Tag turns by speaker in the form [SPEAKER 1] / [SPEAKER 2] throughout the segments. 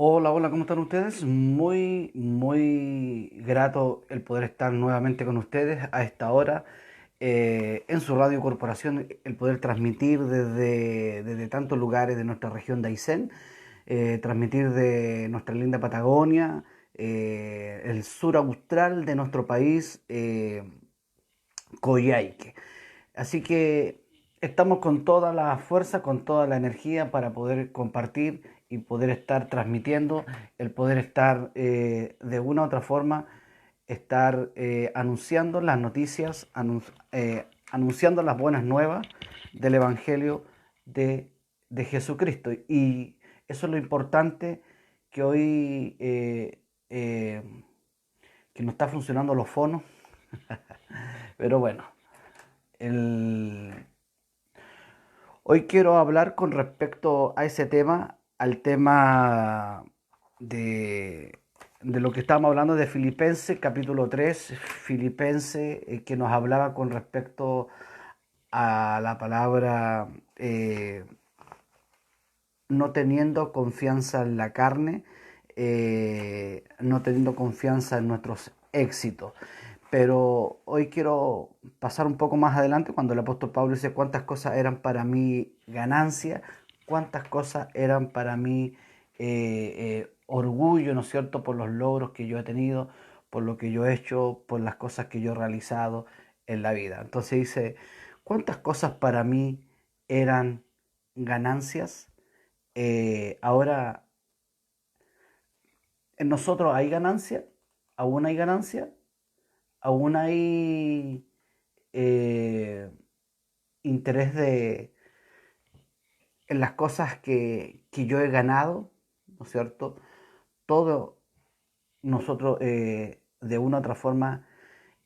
[SPEAKER 1] Hola, hola, ¿cómo están ustedes? Muy grato el poder estar nuevamente con ustedes a esta hora en su radio corporación, el poder transmitir desde tantos lugares de nuestra región de Aysén, transmitir de nuestra linda Patagonia, el sur austral de nuestro país, Coyhaique. Así que estamos con toda la fuerza, con toda la energía para poder compartir y poder estar transmitiendo, el poder estar de una u otra forma, estar anunciando las noticias, anunciando las buenas nuevas del Evangelio de, de Jesucristo. Y eso es lo importante que hoy que no está funcionando los fonos, pero bueno, el, hoy quiero hablar con respecto a ese tema, al tema de, de lo que estábamos hablando de Filipenses, capítulo 3, Filipenses, que nos hablaba con respecto a la palabra no teniendo confianza en la carne, no teniendo confianza en nuestros éxitos. Pero hoy quiero pasar un poco más adelante cuando el apóstol Pablo dice cuántas cosas eran para mí ganancia, cuántas cosas eran para mí orgullo, ¿no es cierto?, por los logros que yo he tenido, por lo que yo he hecho, por las cosas que yo he realizado en la vida. Entonces dice, ¿cuántas cosas para mí eran ganancias? Ahora, en nosotros hay ganancia, aún hay ganancia, aún hay eh, interés en las cosas que yo he ganado, ¿no es cierto? Todo nosotros de una u otra forma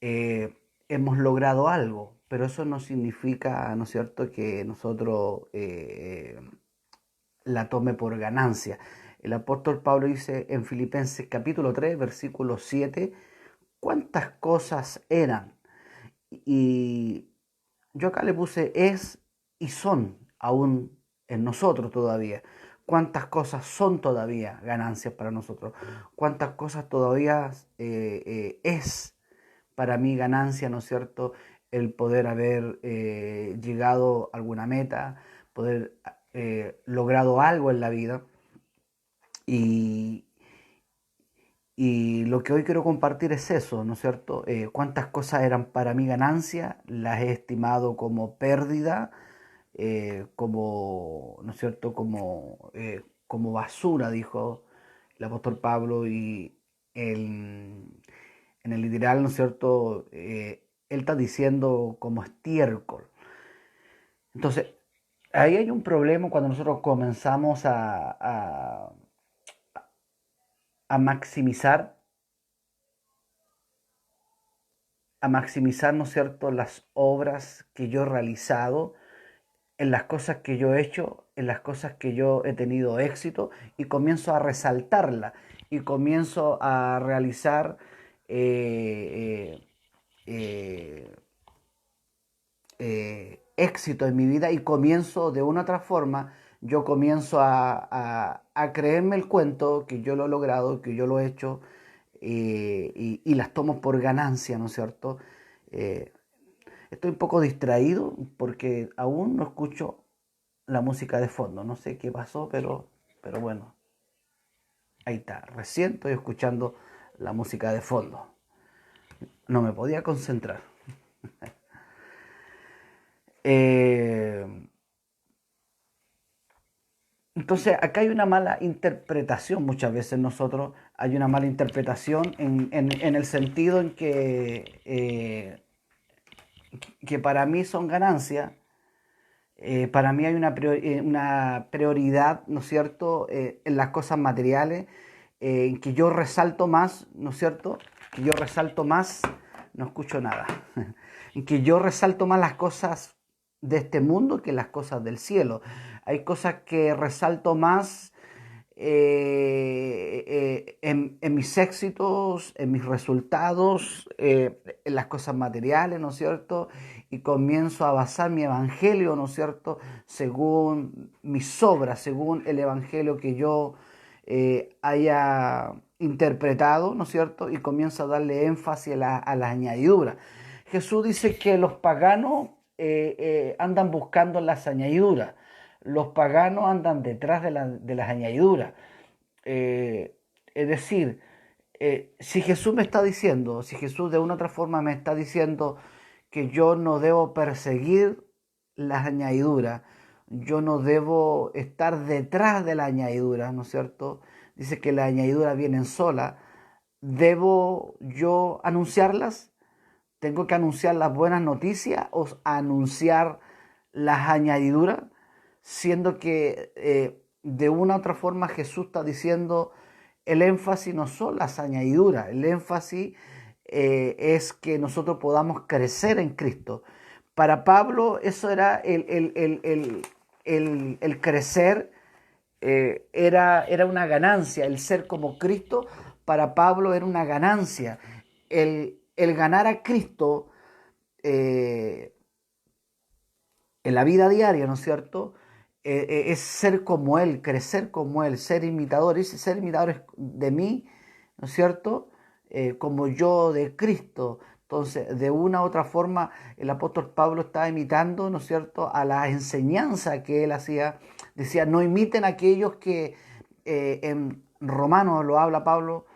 [SPEAKER 1] hemos logrado algo, pero eso no significa, ¿no es cierto?, que nosotros la tome por ganancia. El apóstol Pablo dice en Filipenses capítulo 3 versículo 7 cuántas cosas eran. Y yo acá le puse es y son aún en nosotros todavía. Cuántas cosas son todavía ganancias para nosotros. Cuántas cosas todavía es para mí ganancia, ¿no es cierto? El poder haber llegado a alguna meta, poder logrado algo en la vida. Y, y lo que hoy quiero compartir es eso, ¿no es cierto? Cuántas cosas eran para mí ganancia, las he estimado como pérdida, como, ¿no es cierto? Como basura, dijo el apóstol Pablo, y en el literal, ¿no es cierto? Él está diciendo como estiércol. Entonces, ahí hay un problema cuando nosotros comenzamos a maximizar ¿no es cierto?, las obras que yo he realizado, en las cosas que yo he hecho, en las cosas que yo he tenido éxito, y comienzo a resaltarla, y comienzo a realizar eh, eh, éxito en mi vida, y comienzo de una otra forma, yo comienzo a creerme el cuento que yo lo he logrado, que yo lo he hecho, y las tomo por ganancia, ¿no es cierto? Eh, Estoy un poco distraído porque aún no escucho la música de fondo. No sé qué pasó, pero bueno, ahí está. Recién estoy escuchando la música de fondo. No me podía concentrar. Eh, entonces, acá hay una mala interpretación muchas veces nosotros. Hay una mala interpretación en el sentido en que para mí son ganancias. Para mí hay una prioridad, ¿no es cierto?, en las cosas materiales, en que yo resalto más, ¿no es cierto?, que yo resalto más, no escucho nada, en que yo resalto más las cosas de este mundo que las cosas del cielo. Hay cosas que resalto más en mis éxitos, en mis resultados, en las cosas materiales, ¿no es cierto? Y comienzo a basar mi evangelio, ¿no es cierto?, según mis obras, según el evangelio que yo haya interpretado, ¿no es cierto? Y comienza a darle énfasis a las añadiduras. Jesús dice que los paganos andan buscando las añadiduras. Los paganos andan detrás de las añadiduras. Es decir, si Jesús me está diciendo, si Jesús de una u otra forma me está diciendo que yo no debo perseguir las añadiduras, yo no debo estar detrás de la añadidura, ¿no es cierto? Dice que las añadiduras vienen solas. ¿Debo yo anunciarlas? ¿Tengo que anunciar las buenas noticias o anunciar las añadiduras? Siendo que de una u otra forma Jesús está diciendo el énfasis no son las añadiduras, el énfasis es que nosotros podamos crecer en Cristo. Para Pablo eso era el crecer, era una ganancia, el ser como Cristo para Pablo era una ganancia. El ganar a Cristo en la vida diaria, ¿no es cierto? Es ser como Él, crecer como Él, ser imitadores, ser imitadores de mí, ¿no es cierto? Como yo de Cristo. Entonces, de una u otra forma, el apóstol Pablo estaba imitando, ¿no es cierto?, a la enseñanza que él hacía. Decía, no imiten a aquellos que, en Romanos lo habla Pablo,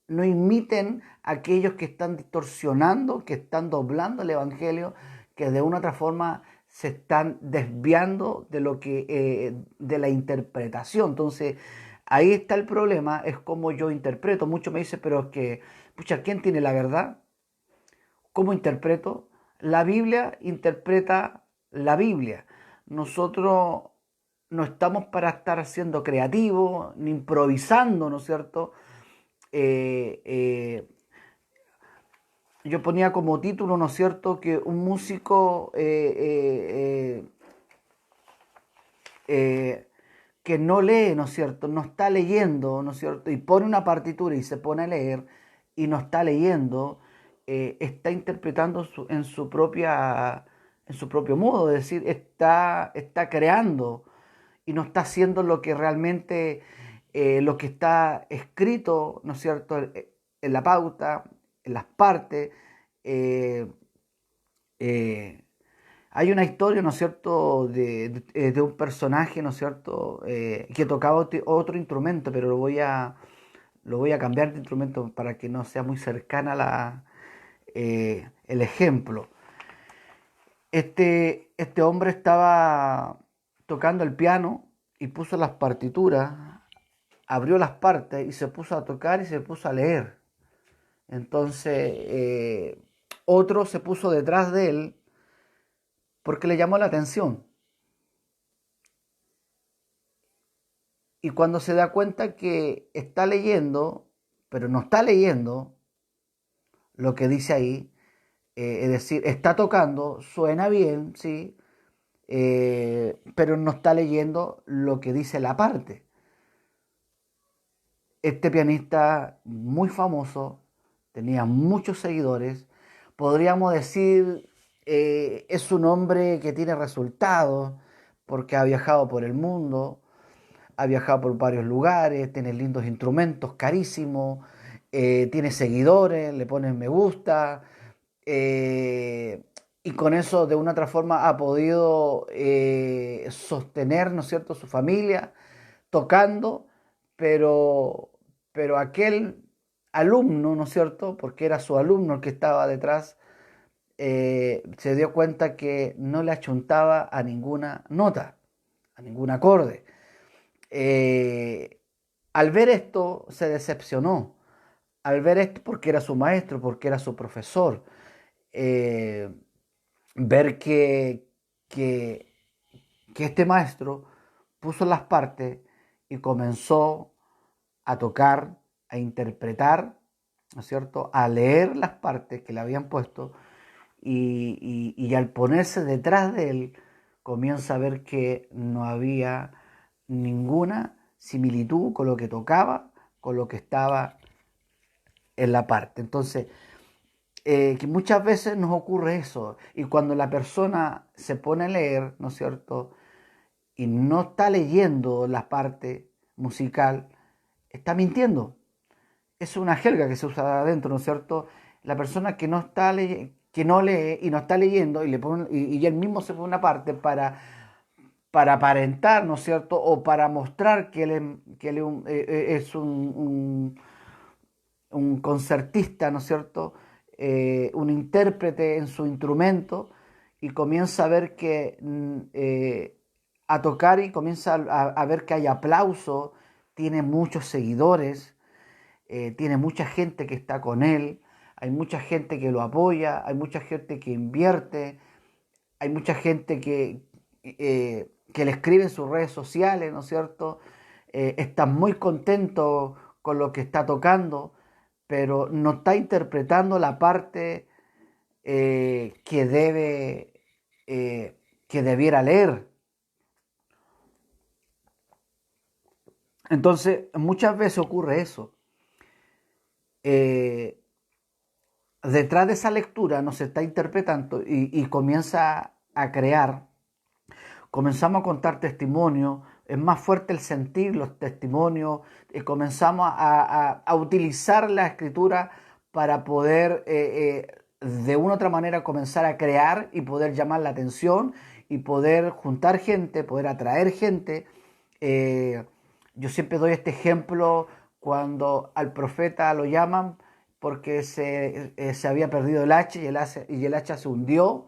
[SPEAKER 1] no imiten a aquellos que están distorsionando, que están doblando el Evangelio, que de una u otra forma se están desviando de lo que de la interpretación. Entonces, ahí está el problema, es como yo interpreto. Muchos me dicen, pero es que, pucha, ¿quién tiene la verdad? ¿Cómo interpreto? La Biblia interpreta la Biblia. Nosotros no estamos para estar siendo creativos, ni improvisando, ¿no es cierto? Eh, eh, yo ponía como título, ¿no es cierto?, que un músico que no lee, ¿no es cierto?, no está leyendo, ¿no es cierto?, y pone una partitura y se pone a leer y no está leyendo, está interpretando en su propio modo, es decir, está creando y no está haciendo lo que realmente, lo que está escrito, ¿no es cierto?, en la pauta, en las partes. eh, eh, Hay una historia, ¿no es cierto?, de un personaje, ¿no es cierto?, que tocaba otro instrumento, pero lo voy a cambiar de instrumento para que no sea muy cercana el ejemplo. Este hombre estaba tocando el piano y puso las partituras, abrió las partes y se puso a tocar y se puso a leer. Entonces, otro se puso detrás de él porque le llamó la atención. Y cuando se da cuenta que está leyendo, pero no está leyendo lo que dice ahí, es decir, está tocando, suena bien, sí, pero no está leyendo lo que dice la parte. Este pianista muy famoso, tenía muchos seguidores, podríamos decir, es un hombre que tiene resultados porque ha viajado por el mundo, ha viajado por varios lugares, tiene lindos instrumentos, carísimos, tiene seguidores, le ponen me gusta, eh, y con eso de una u otra forma ha podido sostener, ¿no es cierto?, su familia tocando, pero, pero aquel alumno, ¿no es cierto?, porque era su alumno el que estaba detrás, se dio cuenta que no le achuntaba a ninguna nota, a ningún acorde. Eh, Al ver esto se decepcionó, al ver esto porque era su maestro, porque era su profesor, eh, ver que, que este maestro puso las partes y comenzó a tocar, a interpretar, ¿no es cierto?, a leer las partes que le habían puesto y al ponerse detrás de él comienza a ver que no había ninguna similitud con lo que tocaba, con lo que estaba en la parte. Entonces, que muchas veces nos ocurre eso, y cuando la persona se pone a leer, ¿no es cierto?, y no está leyendo la parte, musical, está mintiendo. Es una jerga que se usa adentro, ¿no es cierto? La persona que no está que no lee y no está leyendo y él mismo se pone una parte para aparentar, ¿no es cierto? O para mostrar que él es un concertista, ¿no es cierto? Un intérprete en su instrumento y comienza a ver a tocar y comienza a ver que hay aplauso, tiene muchos seguidores, tiene mucha gente que está con él, hay mucha gente que lo apoya, hay mucha gente que invierte, hay mucha gente que le escribe en sus redes sociales, ¿no es cierto? Está muy contento con lo que está tocando, pero no está interpretando la parte que que debiera leer. Entonces, muchas veces ocurre eso. Eh, Detrás de esa lectura no se está interpretando y comienza a crear. Comenzamos a contar testimonios, es más fuerte el sentir los testimonios, comenzamos a utilizar la escritura para poder de una u otra manera comenzar a crear y poder llamar la atención y poder juntar gente, poder atraer gente. Eh, yo siempre doy este ejemplo cuando al profeta lo llaman porque se había perdido el hacha y el hacha se hundió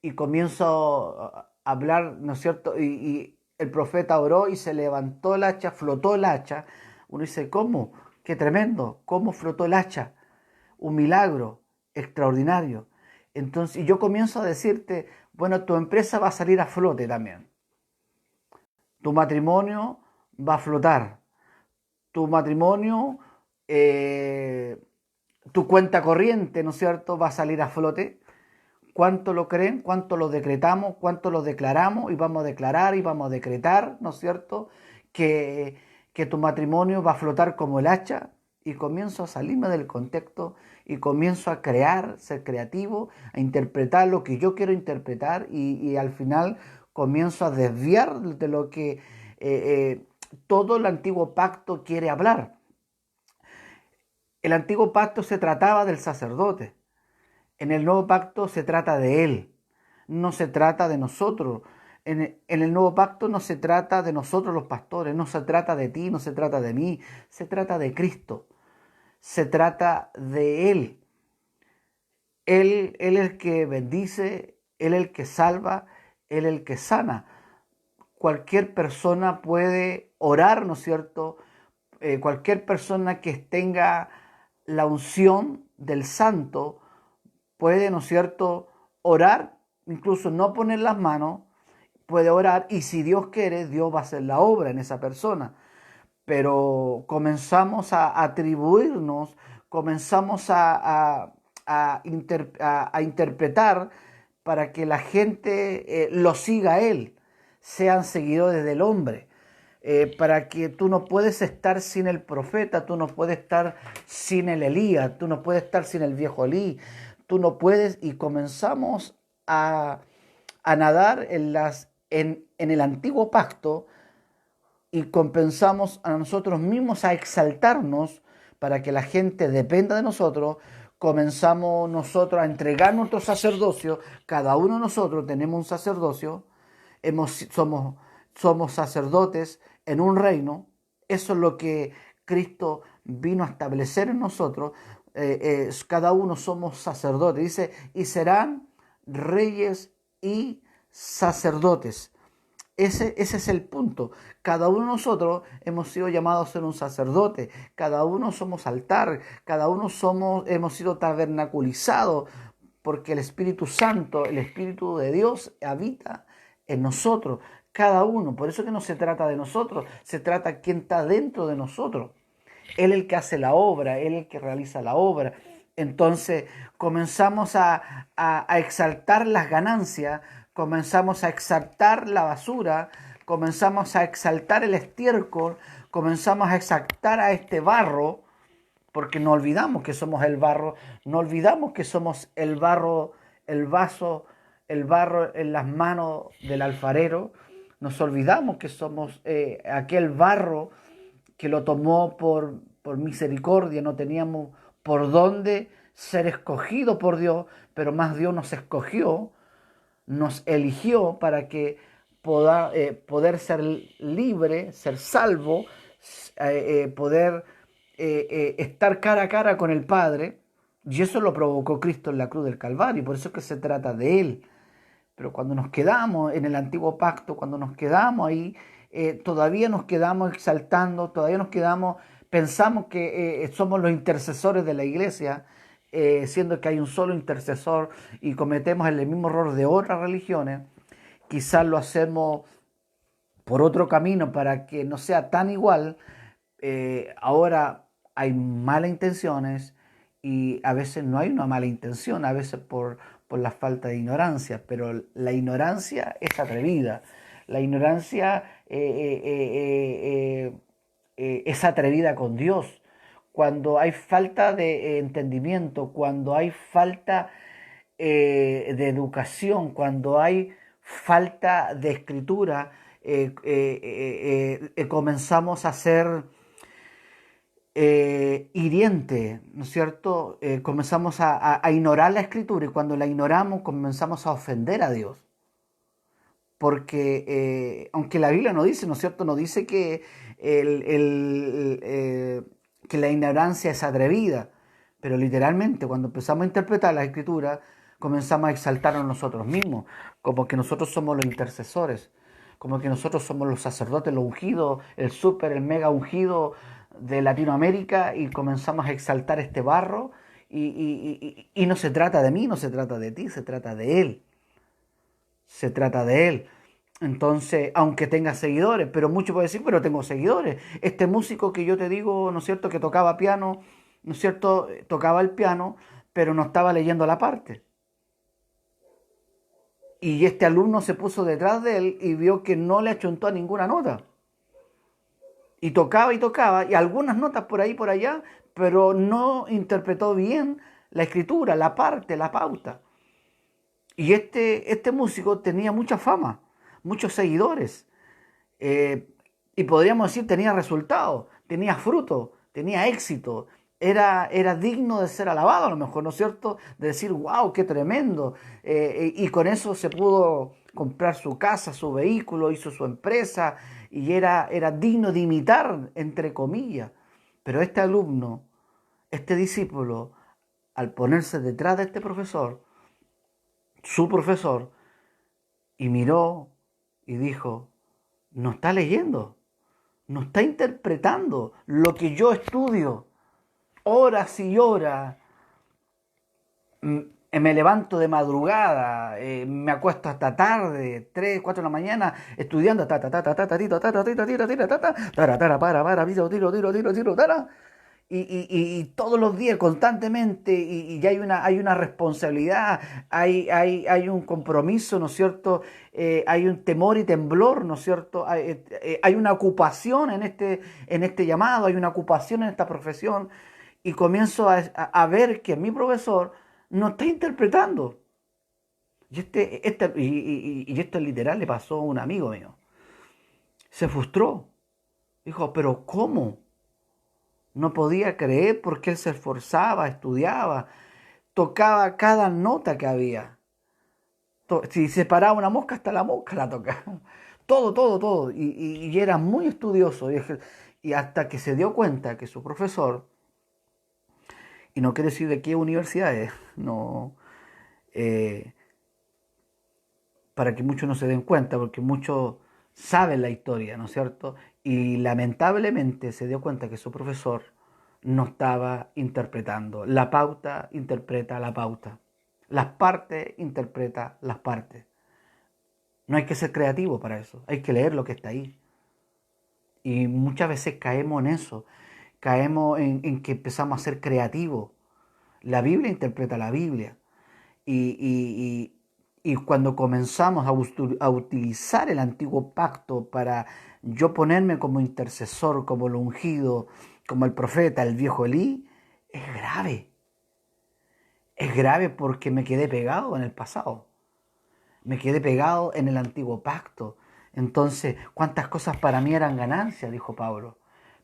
[SPEAKER 1] y comienzo a hablar, ¿no es cierto? Y el profeta oró y se levantó el hacha, flotó el hacha. Uno dice, ¿cómo? Qué tremendo, ¿cómo flotó el hacha? Un milagro extraordinario. Entonces, y yo comienzo a decirte, bueno, tu empresa va a salir a flote también. Tu matrimonio va a flotar. Tu matrimonio, tu cuenta corriente, ¿no es cierto?, va a salir a flote. ¿Cuánto lo creen? ¿Cuánto lo decretamos? ¿Cuánto lo declaramos? Y vamos a declarar y vamos a decretar, ¿no es cierto? Que, que tu matrimonio va a flotar como el hacha. Y comienzo a salirme del contexto y comienzo a crear, ser creativo, a interpretar lo que yo quiero interpretar y al final comienzo a desviar de lo que todo el antiguo pacto quiere hablar. El antiguo pacto se trataba del sacerdote. En el nuevo pacto se trata de Él, no se trata de nosotros. En el nuevo pacto no se trata de nosotros los pastores, no se trata de ti, no se trata de mí, se trata de Cristo, se trata de Él. Él es el que bendice, Él es el que salva, Él es el que sana. Cualquier persona puede orar, ¿no es cierto? Cualquier persona que tenga la unción del santo puede, ¿no es cierto?, orar, incluso no poner las manos, puede orar y si Dios quiere, Dios va a hacer la obra en esa persona. Pero comenzamos a atribuirnos, comenzamos a interpretar para que la gente lo siga a Él, sean seguidores del hombre. Para que tú no puedes estar sin el profeta, tú no puedes estar sin el Elías, tú no puedes estar sin el viejo Elí, tú no puedes y comenzamos a nadar en el antiguo pacto y compensamos a nosotros mismos a exaltarnos para que la gente dependa de nosotros, comenzamos nosotros a entregar nuestro sacerdocio, cada uno de nosotros tenemos un sacerdocio, somos sacerdotes en un reino, eso es lo que Cristo vino a establecer en nosotros, cada uno somos sacerdotes, dice, y serán reyes y sacerdotes. Ese es el punto. Cada uno de nosotros hemos sido llamados a ser un sacerdote. Cada uno somos altar. Cada uno hemos sido tabernaculizados porque el Espíritu Santo, el Espíritu de Dios habita en nosotros. Cada uno. Por eso que no se trata de nosotros. Se trata de quién está dentro de nosotros. Él es el que hace la obra. Él es el que realiza la obra. Entonces comenzamos a exaltar las ganancias, comenzamos a exaltar la basura, comenzamos a exaltar el estiércol, comenzamos a exaltar a este barro, porque no olvidamos que somos el barro, no olvidamos que somos el barro, el vaso, el barro en las manos del alfarero, nos olvidamos que somos aquel barro que lo tomó por misericordia, no teníamos por dónde ser escogido por Dios, pero más Dios nos escogió, nos eligió para que poder ser libre, ser salvo, poder estar cara a cara con el Padre, y eso lo provocó Cristo en la cruz del Calvario, y por eso es que se trata de Él. Pero cuando nos quedamos en el antiguo pacto, cuando nos quedamos ahí, todavía nos quedamos exaltando, todavía nos quedamos, pensamos que somos los intercesores de la iglesia, siendo que hay un solo intercesor y cometemos el mismo error de otras religiones. Quizás lo hacemos por otro camino para que no sea tan igual. Ahora hay malas intenciones y a veces no hay una mala intención, a veces por la falta de ignorancia, pero la ignorancia es atrevida. La ignorancia es atrevida con Dios. Cuando hay falta de entendimiento, cuando hay falta de educación, cuando hay falta de escritura, comenzamos a ser hiriente, ¿no es cierto? Comenzamos a ignorar la escritura y cuando la ignoramos comenzamos a ofender a Dios. Porque aunque la Biblia no dice, ¿no es cierto? No dice que, que la ignorancia es atrevida, pero literalmente cuando empezamos a interpretar la escritura comenzamos a exaltarnos nosotros mismos, como que nosotros somos los intercesores, como que nosotros somos los sacerdotes, los ungidos, el súper, el mega ungido de Latinoamérica y comenzamos a exaltar este barro y no se trata de mí, no se trata de ti, se trata de Él. Se trata de Él. Entonces, aunque tenga seguidores, pero muchos pueden decir, pero tengo seguidores. Este músico que yo te digo, ¿no es cierto?, que tocaba piano, ¿no es cierto?, tocaba el piano, pero no estaba leyendo la parte. Y este alumno se puso detrás de él y vio que no le achuntó a ninguna nota. Y tocaba, y algunas notas por ahí, por allá, pero no interpretó bien la escritura, la parte, la pauta. Y este músico tenía mucha fama, muchos seguidores, eh, y podríamos decir tenía resultados, tenía fruto, tenía éxito, era digno de ser alabado a lo mejor, ¿no es cierto? De decir, wow, qué tremendo. Y con eso se pudo comprar su casa, su vehículo, hizo su empresa, y era digno de imitar, entre comillas. Pero este alumno, este discípulo, al ponerse detrás de este profesor, su profesor, y miró y dijo, no está leyendo, no está interpretando lo que yo estudio horas y horas. Me levanto de madrugada, me acuesto hasta tarde, 3 4 de la mañana, estudiando, ta ta ta ta ta ta ta ta ta ta ta ta ta ta ta para, tiro, tara, y todos los días, constantemente, y ya hay una responsabilidad, hay un compromiso, ¿no es cierto? Hay un temor y temblor, ¿no es cierto? Hay una ocupación en este llamado, hay una ocupación en esta profesión, y comienzo a ver que mi profesor no está interpretando. Y esto literal le pasó a un amigo mío. Se frustró. Dijo, pero ¿cómo? No podía creer porque él se esforzaba, estudiaba, tocaba cada nota que había. Si se paraba una mosca, hasta la mosca la tocaba. Todo, todo, todo. Y era muy estudioso. Y hasta que se dio cuenta que su profesor, y no quiero decir de qué universidad es, no, eh, para que muchos no se den cuenta, porque muchos saben la historia, ¿no es cierto? Y lamentablemente se dio cuenta que su profesor no estaba interpretando. La pauta interpreta la pauta. Las partes interpreta las partes. No hay que ser creativo para eso, hay que leer lo que está ahí. Y muchas veces caemos en eso, caemos en que empezamos a ser creativos. La Biblia interpreta la Biblia. Y cuando comenzamos a utilizar el antiguo pacto para yo ponerme como intercesor, como el ungido, como el profeta, el viejo Elí, es grave. Es grave porque me quedé pegado en el pasado. Me quedé pegado en el antiguo pacto. Entonces, ¿cuántas cosas para mí eran ganancias? Dijo Pablo.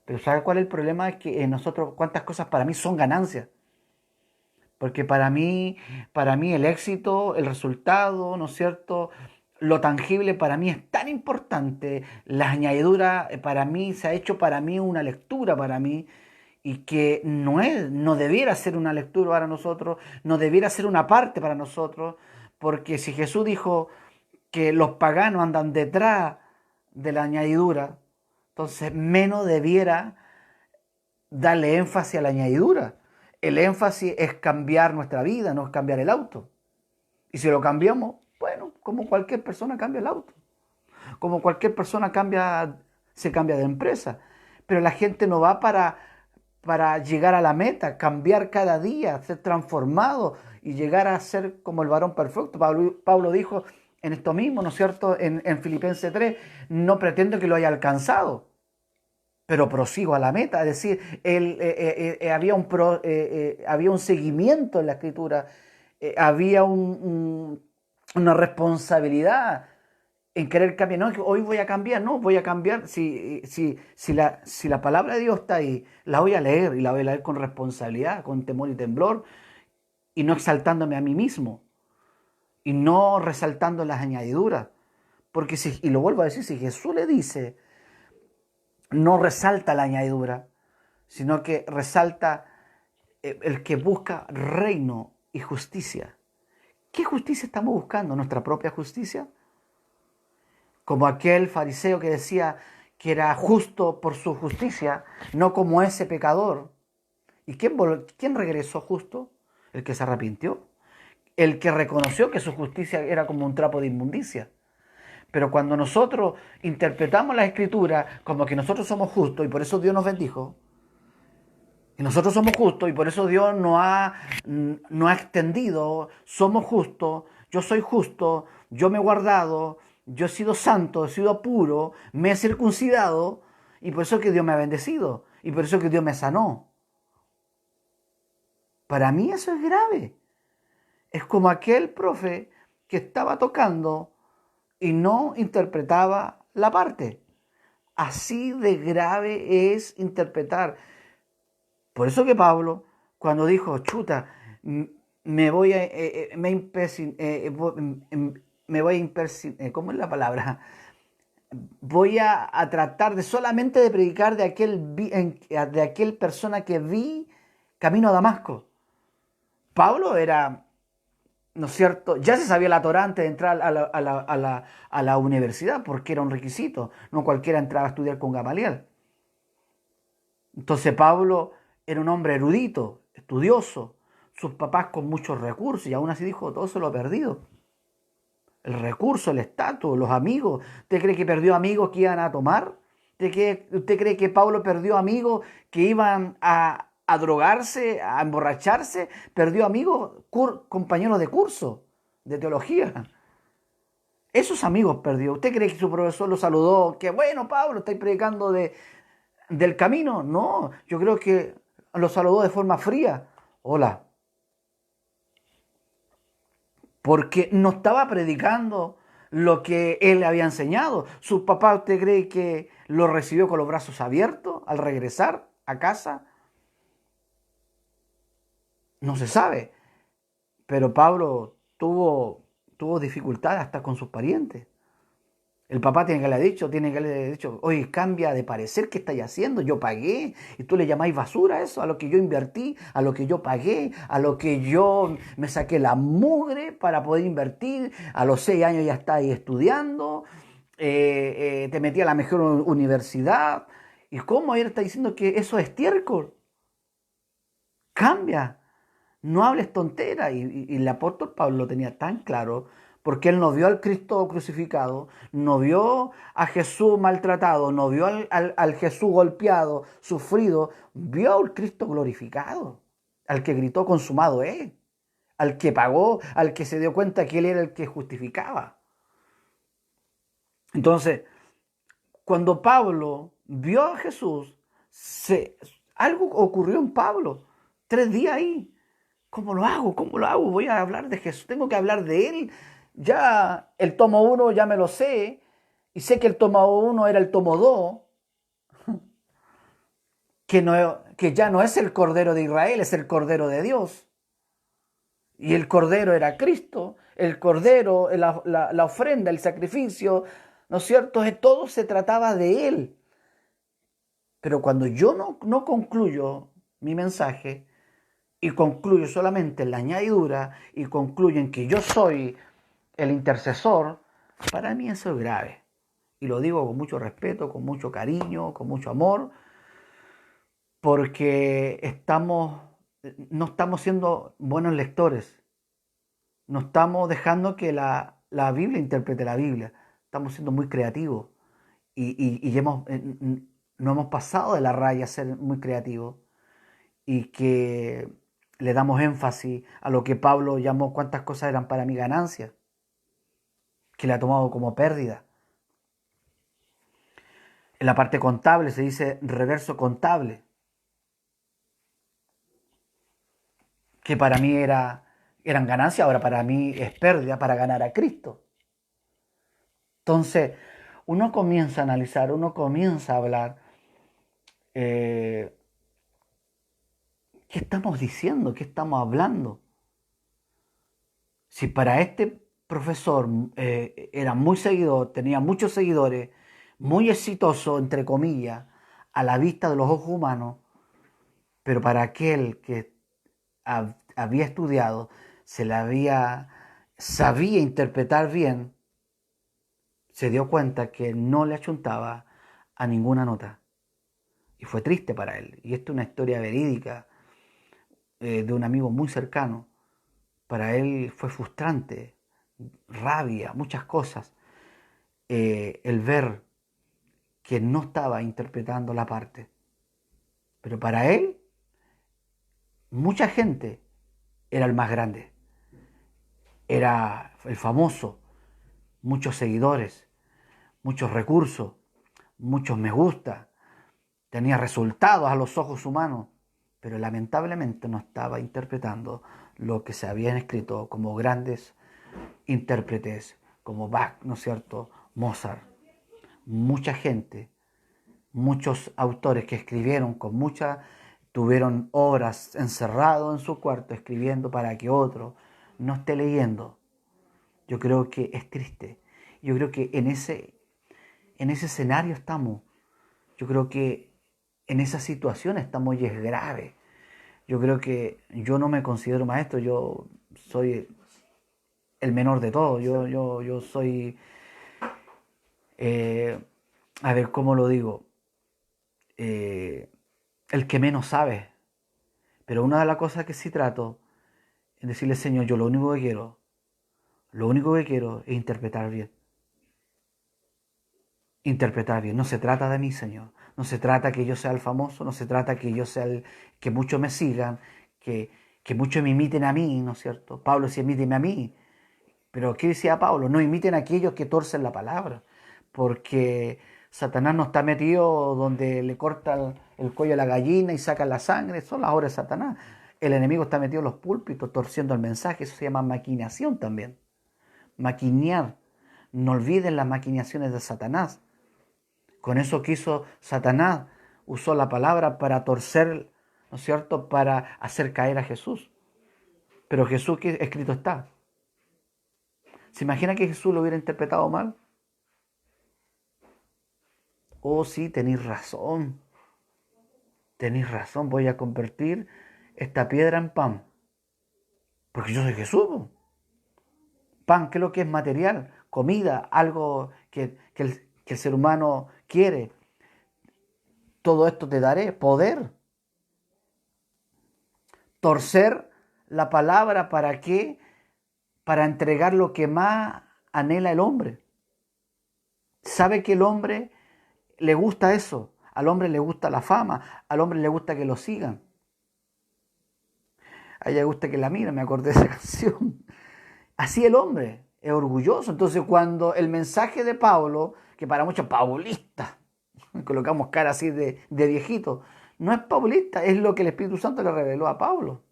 [SPEAKER 1] Pero ¿sabe cuál es el problema? Es que nosotros, ¿cuántas cosas para mí son ganancias? Porque para mí el éxito, el resultado, ¿no es cierto? Lo tangible para mí es tan importante. Las añadiduras para mí se ha hecho para mí una lectura para mí y que no debiera ser una lectura para nosotros, no debiera ser una parte para nosotros, porque si Jesús dijo que los paganos andan detrás de la añadidura, entonces menos debiera darle énfasis a la añadidura. El énfasis es cambiar nuestra vida, no es cambiar el auto. Y si lo cambiamos, bueno, como cualquier persona cambia el auto, como cualquier persona se cambia de empresa. Pero la gente no va para llegar a la meta, cambiar cada día, ser transformado y llegar a ser como el varón perfecto. Pablo dijo en esto mismo, ¿no es cierto?, en Filipenses 3, no pretendo que lo haya alcanzado, pero prosigo a la meta. Es decir, había un seguimiento en la escritura, había una responsabilidad en querer cambiar. No, es que hoy voy a cambiar, no, voy a cambiar. Si la palabra de Dios está ahí, la voy a leer y la voy a leer con responsabilidad, con temor y temblor, y no exaltándome a mí mismo, y no resaltando las añadiduras. Porque y lo vuelvo a decir, si Jesús le dice, no resalta la añadidura, sino que resalta el que busca reino y justicia. ¿Qué justicia estamos buscando? ¿Nuestra propia justicia? Como aquel fariseo que decía que era justo por su justicia, no como ese pecador. ¿Y quién regresó justo? El que se arrepintió, el que reconoció que su justicia era como un trapo de inmundicia. Pero cuando nosotros interpretamos la escritura como que nosotros somos justos y por eso Dios nos bendijo, y nosotros somos justos y por eso Dios no ha extendido, somos justos, yo soy justo, yo me he guardado, yo he sido santo, he sido puro, me he circuncidado y por eso es que Dios me ha bendecido y por eso es que Dios me sanó. Para mí eso es grave. Es como aquel profe que estaba tocando y no interpretaba la parte. Así de grave es interpretar. Por eso que Pablo, cuando dijo, chuta, me voy a, me voy a ¿cómo es la palabra? Voy a tratar de solamente de predicar de aquel persona que vi camino a Damasco. Pablo era, ¿no es cierto? Ya se sabía la Torá antes de entrar a la universidad, porque era un requisito. No cualquiera entraba a estudiar con Gamaliel. Entonces Pablo era un hombre erudito, estudioso, sus papás con muchos recursos, y aún así dijo, todo se lo ha perdido. El recurso, el estatus, los amigos. ¿Usted cree que perdió amigos que iban a tomar? ¿Usted cree que Pablo perdió amigos que iban a drogarse, a emborracharse? Perdió amigos, compañeros de curso, de teología. Esos amigos perdió. ¿Usted cree que su profesor lo saludó? Que bueno, Pablo, estáis predicando del camino. No, yo creo que lo saludó de forma fría. Hola. Porque no estaba predicando lo que él le había enseñado. ¿Su papá, usted cree que lo recibió con los brazos abiertos al regresar a casa? No se sabe. Pero Pablo tuvo dificultades hasta con sus parientes. El papá tiene que haberle dicho, oye, cambia de parecer, ¿qué estáis haciendo? Yo pagué, y tú le llamáis basura a eso, a lo que yo invertí, a lo que yo pagué, a lo que yo me saqué la mugre para poder invertir, a los 6 años ya estáis estudiando, te metí a la mejor universidad, ¿y cómo él está diciendo que eso es estiércol? Cambia, no hables tontera, y el apóstol Pablo lo tenía tan claro, porque él no vio al Cristo crucificado, no vio a Jesús maltratado, no vio al Jesús golpeado, sufrido, vio al Cristo glorificado, al que gritó consumado es, al que pagó, al que se dio cuenta que él era el que justificaba. Entonces, cuando Pablo vio a Jesús, algo ocurrió en Pablo, 3 días ahí. ¿Cómo lo hago? ¿Cómo lo hago? Voy a hablar de Jesús, tengo que hablar de Él. Ya el tomo 1 ya me lo sé, y sé que el tomo 1 era el tomo 2, que ya no es el Cordero de Israel, es el Cordero de Dios. Y el Cordero era Cristo, el Cordero, la ofrenda, el sacrificio, ¿no es cierto? Todo se trataba de Él. Pero cuando yo no concluyo mi mensaje y concluyo solamente en la añadidura y concluyo en que yo soy el intercesor, para mí eso es grave. Y lo digo con mucho respeto, con mucho cariño, con mucho amor, porque no estamos siendo buenos lectores. No estamos dejando que la Biblia interprete la Biblia. Estamos siendo muy creativos y no hemos pasado de la raya a ser muy creativos y que le damos énfasis a lo que Pablo llamó cuántas cosas eran para mi ganancia, que le ha tomado como pérdida. En la parte contable se dice reverso contable, que para mí eran ganancias, ahora para mí es pérdida para ganar a Cristo. Entonces, uno comienza a analizar, uno comienza a hablar, eh, ¿qué estamos diciendo? ¿Qué estamos hablando? Si para este profesor era muy seguidor, tenía muchos seguidores, muy exitoso, entre comillas, a la vista de los ojos humanos, pero para aquel que había estudiado, sabía interpretar bien, se dio cuenta que no le achuntaba a ninguna nota. Y fue triste para él. Y esto es una historia verídica de un amigo muy cercano. Para él fue frustrante, rabia, muchas cosas, el ver que no estaba interpretando la parte. Pero para él, mucha gente era el más grande, era el famoso, muchos seguidores, muchos recursos, muchos me gusta, tenía resultados a los ojos humanos, pero lamentablemente no estaba interpretando lo que se habían escrito como grandes intérpretes, como Bach, ¿no es cierto?, Mozart. Mucha gente, muchos autores que escribieron tuvieron horas encerrados en su cuarto escribiendo para que otro no esté leyendo. Yo creo que es triste. Yo creo que en ese escenario estamos. Yo creo que en esa situación estamos y es grave. Yo creo que yo no me considero maestro, yo soy el menor de todos. Yo soy, eh, a ver, ¿cómo lo digo? Eh, el que menos sabe. Pero una de las cosas que sí trato es decirle, Señor, yo lo único que quiero es interpretar bien. Interpretar bien. No se trata de mí, Señor. No se trata que yo sea el famoso, no se trata que yo sea que muchos me sigan, que, que muchos me imiten a mí, ¿no es cierto? Pablo sí, imíteme a mí. Pero ¿qué decía Pablo? No imiten a aquellos que torcen la palabra, porque Satanás no está metido donde le cortan el cuello a la gallina y sacan la sangre, son las obras de Satanás. El enemigo está metido en los púlpitos torciendo el mensaje, eso se llama maquinación también. Maquinear. No olviden las maquinaciones de Satanás. Con eso quiso Satanás, usó la palabra para torcer, ¿no es cierto?, para hacer caer a Jesús. Pero Jesús, ¿qué escrito está? ¿Se imagina que Jesús lo hubiera interpretado mal? Oh, sí, tenéis razón, voy a convertir esta piedra en pan. Porque yo soy Jesús. Pan, ¿qué es lo que es material? Comida, algo que el ser humano quiere. Todo esto te daré, poder. Torcer la palabra, ¿para qué? Para entregar lo que más anhela el hombre. Sabe que el hombre le gusta eso, al hombre le gusta la fama, al hombre le gusta que lo sigan. A ella le gusta que la miren, me acordé de esa canción. Así el hombre es orgulloso. Entonces cuando el mensaje de Pablo, que para muchos paulista, colocamos cara así de viejito, no es paulista, es lo que el Espíritu Santo le reveló a Pablo.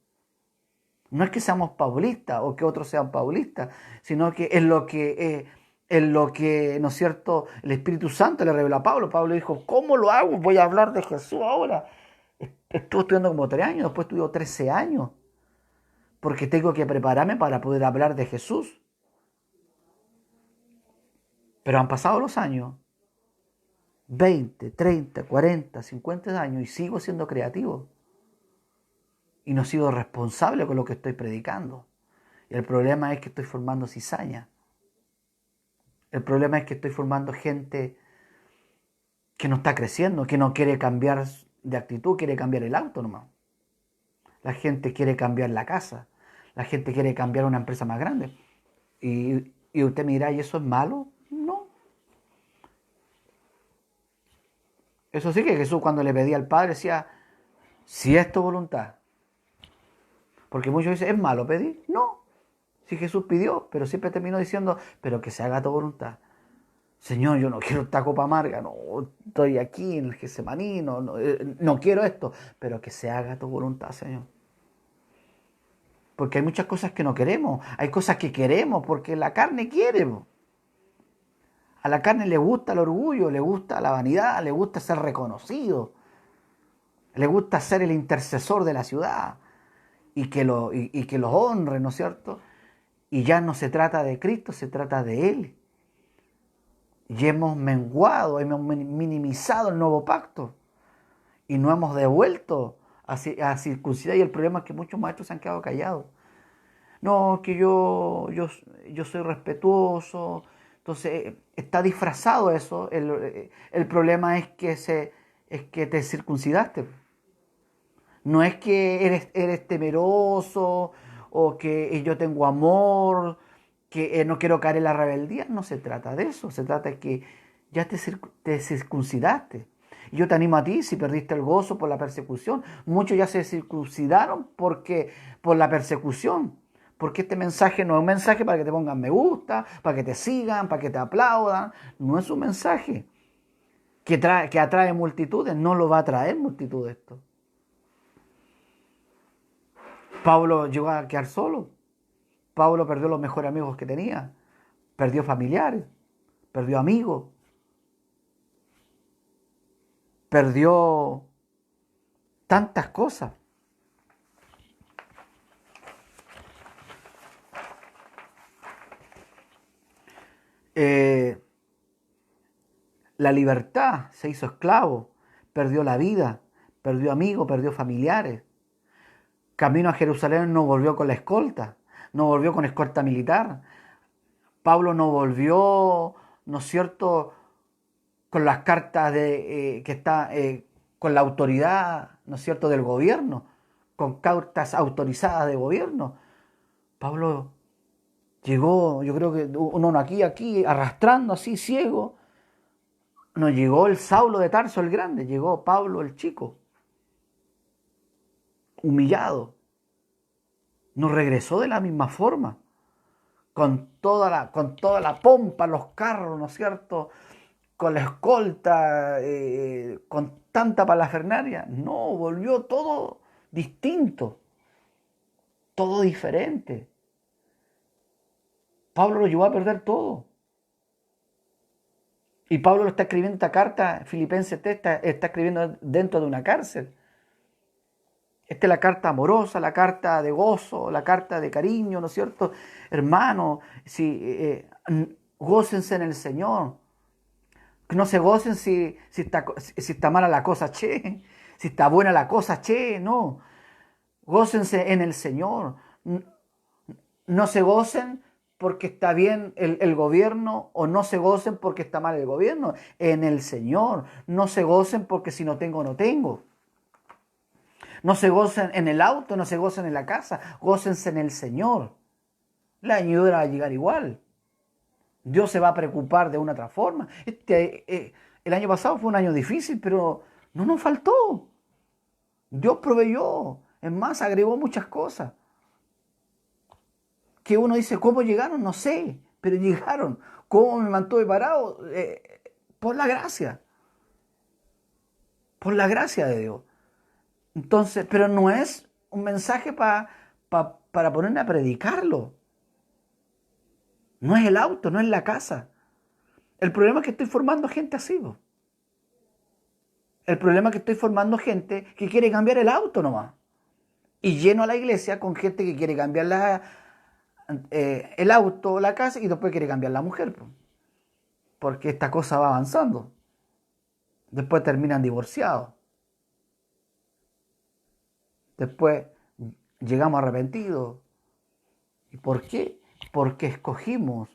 [SPEAKER 1] No es que seamos paulistas o que otros sean paulistas, sino que es lo que en lo que, ¿no es cierto?, el Espíritu Santo le reveló a Pablo. Pablo dijo, ¿cómo lo hago? Voy a hablar de Jesús ahora. Estuve estudiando como 3 años, después estudió 13 años, porque tengo que prepararme para poder hablar de Jesús. Pero han pasado los años, 20, 30, 40, 50 años, y sigo siendo creativo. Y no he sido responsable con lo que estoy predicando. Y el problema es que estoy formando cizaña. El problema es que estoy formando gente que no está creciendo, que no quiere cambiar de actitud, quiere cambiar el auto nomás. La gente quiere cambiar la casa. La gente quiere cambiar una empresa más grande. Y usted me dirá, ¿y eso es malo? No. Eso sí que Jesús cuando le pedía al Padre decía, si es tu voluntad. Porque muchos dicen, ¿es malo pedir? No. Si Jesús pidió, pero siempre terminó diciendo, pero que se haga tu voluntad. Señor, yo no quiero esta copa amarga, no, estoy aquí en el Getsemaní, no quiero esto, pero que se haga tu voluntad, Señor. Porque hay muchas cosas que no queremos, hay cosas que queremos porque la carne quiere. A la carne le gusta el orgullo, le gusta la vanidad, le gusta ser reconocido, le gusta ser el intercesor de la ciudad y que lo honre, ¿no es cierto? Y ya no se trata de Cristo, se trata de Él. Y hemos menguado, hemos minimizado el nuevo pacto y no hemos devuelto a circuncidar. Y el problema es que muchos maestros se han quedado callados. No, que yo soy respetuoso. Entonces, está disfrazado eso. El problema es que te circuncidaste. No es que eres temeroso o que yo tengo amor, que no quiero caer en la rebeldía. No se trata de eso. Se trata de que ya te circuncidaste. Y yo te animo a ti, si perdiste el gozo por la persecución. Muchos ya se circuncidaron por la persecución. Porque este mensaje no es un mensaje para que te pongan me gusta, para que te sigan, para que te aplaudan. No es un mensaje que atrae multitudes. No lo va a atraer multitudes esto. Pablo llegó a quedar solo. Pablo perdió los mejores amigos que tenía. Perdió familiares. Perdió amigos. Perdió tantas cosas. Eh, la libertad, se hizo esclavo. Perdió la vida. Perdió amigos, perdió familiares. Camino a Jerusalén no volvió con la escolta. No volvió con escolta militar. Pablo no volvió, ¿no es cierto?, con las cartas que está con la autoridad, ¿no es cierto?, del gobierno, con cartas autorizadas de gobierno. Pablo llegó, yo creo que uno aquí, arrastrando así, ciego. No llegó el Saulo de Tarso el grande, llegó Pablo el chico, humillado. No regresó de la misma forma, con toda la pompa, los carros, ¿no es cierto?, con la escolta, con tanta parafernalia. No, volvió todo distinto, todo diferente. Pablo lo llevó a perder todo. Y Pablo lo está escribiendo esta carta, Filipenses 3, está escribiendo dentro de una cárcel. Esta es la carta amorosa, la carta de gozo, la carta de cariño, ¿no es cierto? Hermano, gócense en el Señor. Que no se gocen si está mala la cosa, che. Si está buena la cosa, che, no. Gócense en el Señor. No se gocen porque está bien el gobierno o no se gocen porque está mal el gobierno. En el Señor. No se gocen porque si no tengo, no tengo. No se gocen en el auto, no se gocen en la casa. Gócense en el Señor. La añadidura va a llegar igual. Dios se va a preocupar de una otra forma. El año pasado fue un año difícil, pero no nos faltó. Dios proveyó. Es más, agregó muchas cosas. Que uno dice, ¿cómo llegaron? No sé, pero llegaron. ¿Cómo me mantuve parado? Por la gracia. Por la gracia de Dios. Entonces, pero no es un mensaje para ponerme a predicarlo. No es el auto, no es la casa. El problema es que estoy formando gente así, po. El problema es que estoy formando gente que quiere cambiar el auto nomás. Y lleno a la iglesia con gente que quiere cambiar el auto, la casa y después quiere cambiar la mujer, po. Porque esta cosa va avanzando. Después terminan divorciados. Después llegamos arrepentidos. ¿Y por qué? Porque escogimos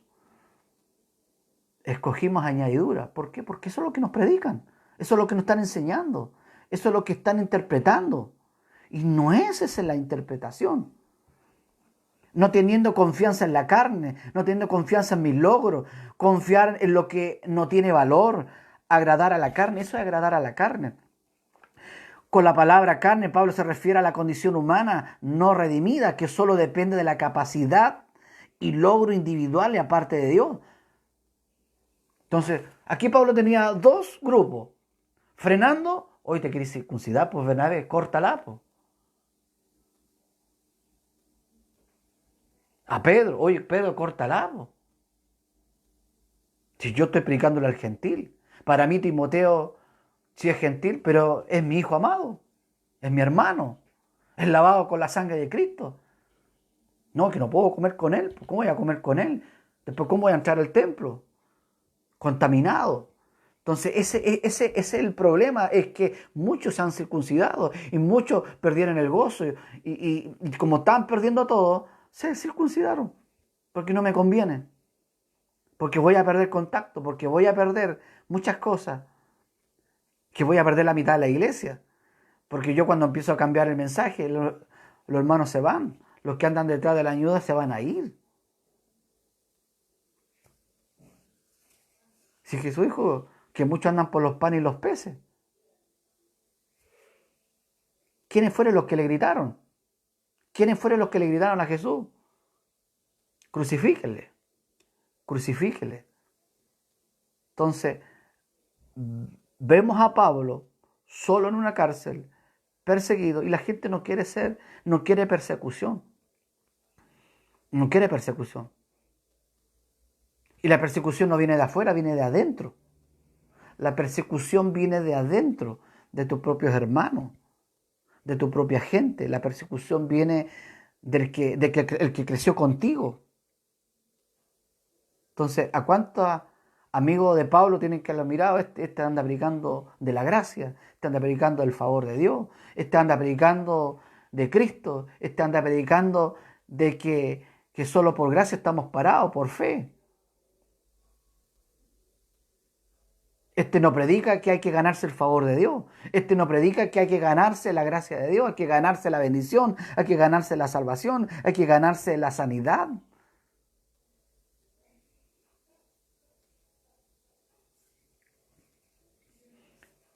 [SPEAKER 1] añadiduras. ¿Por qué? Porque eso es lo que nos predican. Eso es lo que nos están enseñando. Eso es lo que están interpretando. Y no es esa la interpretación. No teniendo confianza en la carne, no teniendo confianza en mis logros, confiar en lo que no tiene valor, agradar a la carne. Eso es agradar a la carne. Con la palabra carne, Pablo se refiere a la condición humana no redimida, que solo depende de la capacidad y logro individual y aparte de Dios. Entonces, aquí Pablo tenía dos grupos. Frenando, hoy te quieres circuncidar, pues Bernabé, córtala, pues. A Pedro, oye, Pedro, córtala, pues. Si yo estoy predicándole al gentil. Para mí Timoteo sí es gentil, pero es mi hijo amado, es mi hermano, es lavado con la sangre de Cristo. No, que no puedo comer con él. ¿Cómo voy a comer con él? Después, ¿cómo voy a entrar al templo? Contaminado. Entonces, ese es el problema, es que muchos se han circuncidado y muchos perdieron el gozo y como están perdiendo todo, se circuncidaron porque no me conviene, porque voy a perder contacto, porque voy a perder muchas cosas, que voy a perder la mitad de la iglesia, porque yo cuando empiezo a cambiar el mensaje, los hermanos se van, los que andan detrás de la ayuda se van a ir. Si Jesús dijo que muchos andan por los panes y los peces. ¿Quiénes fueron los que le gritaron? ¿Quiénes fueron los que le gritaron a Jesús? Crucifíquenle, crucifíquenle. Entonces, vemos a Pablo solo en una cárcel, perseguido, y la gente no quiere persecución. No quiere persecución. Y la persecución no viene de afuera, viene de adentro. La persecución viene de adentro, de tus propios hermanos, de tu propia gente. La persecución viene el que creció contigo. Entonces, ¿a cuántos amigos de Pablo tienen que haberlo mirado? Este anda predicando de la gracia, este anda predicando del favor de Dios, este anda predicando de Cristo, este anda predicando de que solo por gracia estamos parados, por fe. Este no predica que hay que ganarse el favor de Dios. Este no predica que hay que ganarse la gracia de Dios, hay que ganarse la bendición, hay que ganarse la salvación, hay que ganarse la sanidad.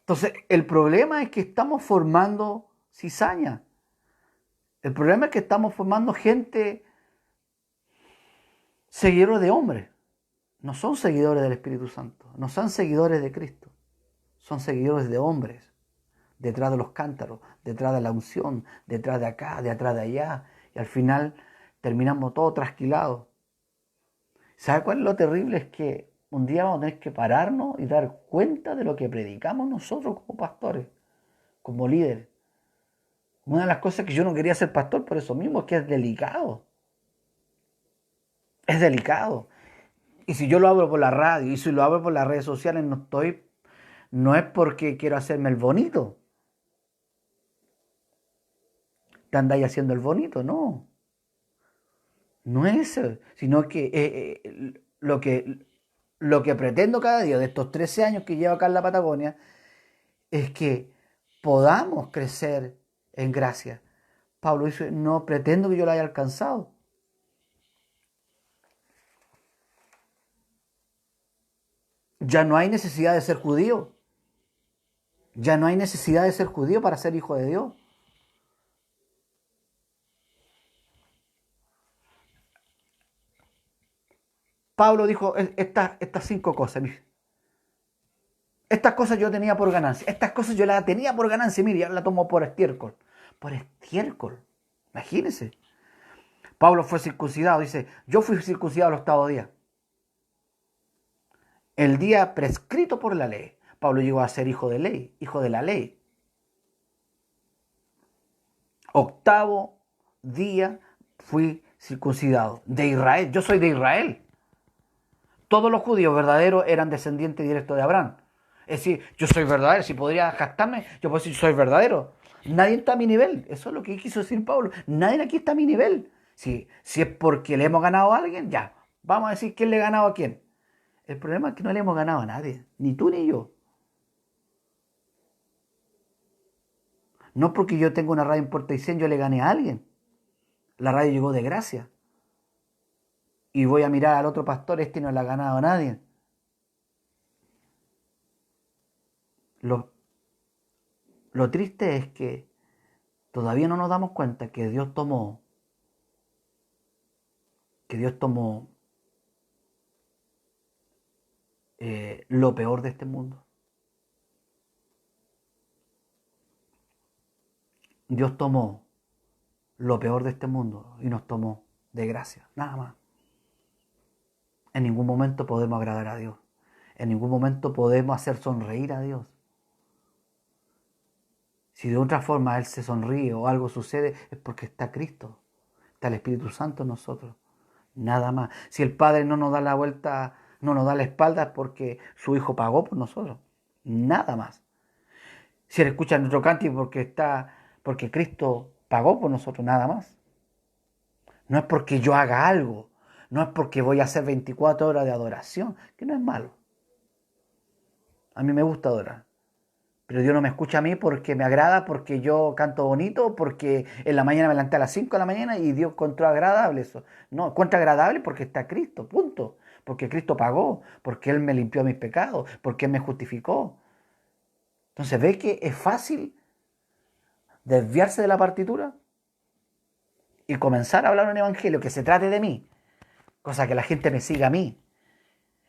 [SPEAKER 1] Entonces, el problema es que estamos formando cizaña. El problema es que estamos formando gente seguidores de hombres. No son seguidores del Espíritu Santo, no son seguidores de Cristo. Son seguidores de hombres, detrás de los cántaros, detrás de la unción, detrás de acá, detrás de allá. Y al final terminamos todos trasquilados. ¿Sabe cuál es lo terrible? Es que un día vamos a tener que pararnos y dar cuenta de lo que predicamos nosotros como pastores, como líderes. Una de las cosas que yo no quería ser pastor por eso mismo es que es delicado. Es delicado. Y si yo lo hablo por la radio y si lo hablo por las redes sociales, no es porque quiero hacerme el bonito. Te andáis haciendo el bonito, no. No es eso, sino que lo que pretendo cada día de estos 13 años que llevo acá en la Patagonia es que podamos crecer en gracia. Pablo dice, no pretendo que yo lo haya alcanzado. Ya no hay necesidad de ser judío. Ya no hay necesidad de ser judío para ser hijo de Dios. Pablo dijo estas 5 cosas. Mire, estas cosas yo tenía por ganancia. Estas cosas yo las tenía por ganancia. Mire, ahora la tomo por estiércol. Por estiércol. Imagínense. Pablo fue circuncidado. Dice, yo fui circuncidado al 8º día. el día prescrito por la ley. Pablo llegó a ser hijo de ley, hijo de la ley. Octavo día fui circuncidado. De Israel, yo soy de Israel. Todos los judíos verdaderos eran descendientes directos de Abraham. Es decir, yo soy verdadero. Si podría jactarme, yo puedo decir, soy verdadero. Nadie está a mi nivel. Eso es lo que quiso decir Pablo. Nadie aquí está a mi nivel. Si es porque le hemos ganado a alguien, ya. Vamos a decir quién le ha ganado a quién. El problema es que no le hemos ganado a nadie. Ni tú ni yo. No porque yo tenga una radio en Puerto Aysén, yo le gané a alguien. La radio llegó de gracia. Y voy a mirar al otro pastor, este no le ha ganado a nadie. Lo, lo triste es que todavía no nos damos cuenta que Dios tomó lo peor de este mundo. Dios tomó lo peor de este mundo y nos tomó de gracia, nada más. En ningún momento podemos agradar a Dios. En ningún momento podemos hacer sonreír a Dios. Si de otra forma Él se sonríe o algo sucede, es porque está Cristo, está el Espíritu Santo en nosotros. Nada más. Si el Padre no nos da la vuelta, no nos da la espalda, es porque su Hijo pagó por nosotros. Nada más. Si Él escucha nuestro cántico porque Cristo pagó por nosotros, nada más. No es porque yo haga algo, no es porque voy a hacer 24 horas de adoración, que no es malo. A mí me gusta adorar. Pero Dios no me escucha a mí porque me agrada, porque yo canto bonito, porque en la mañana me levanté a las 5 de la mañana y Dios encontró agradable eso. No, encuentra agradable porque está Cristo, punto. Porque Cristo pagó, porque Él me limpió mis pecados, porque Él me justificó. Entonces, ¿ves que es fácil desviarse de la partitura y comenzar a hablar un evangelio que se trate de mí? Cosa que la gente me siga a mí.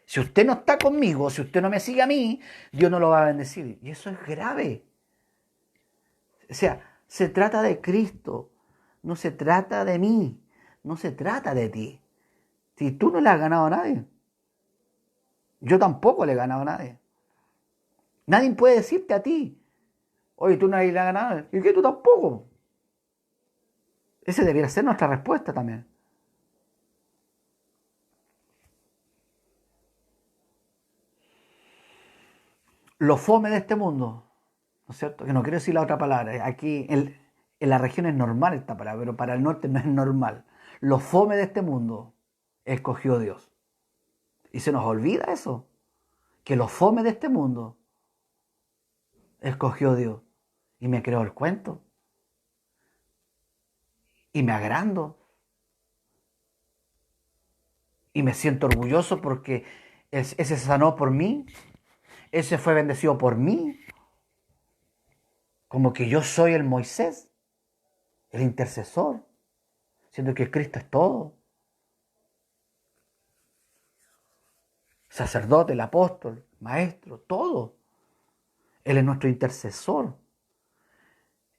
[SPEAKER 1] Si usted no está conmigo, si usted no me sigue a mí, Dios no lo va a bendecir. Y eso es grave. O sea, se trata de Cristo, no se trata de mí, no se trata de ti. Si tú no le has ganado a nadie, yo tampoco le he ganado a nadie. Nadie puede decirte a ti, oye, tú nadie le has ganado a nadie, y que tú tampoco. Esa debería ser nuestra respuesta también. Lo fome de este mundo, ¿no es cierto? Que no quiero decir la otra palabra. Aquí en la región es normal esta palabra, pero para el norte no es normal. Lo fome de este mundo escogió Dios. Y se nos olvida eso. Que lo fome de este mundo escogió Dios. Y me creó el cuento. Y me agrando. Y me siento orgulloso porque ese se sanó por mí. Ese fue bendecido por mí. Como que yo soy el Moisés, el intercesor. Siendo que Cristo es todo. Sacerdote, el apóstol, maestro, todo. Él es nuestro intercesor.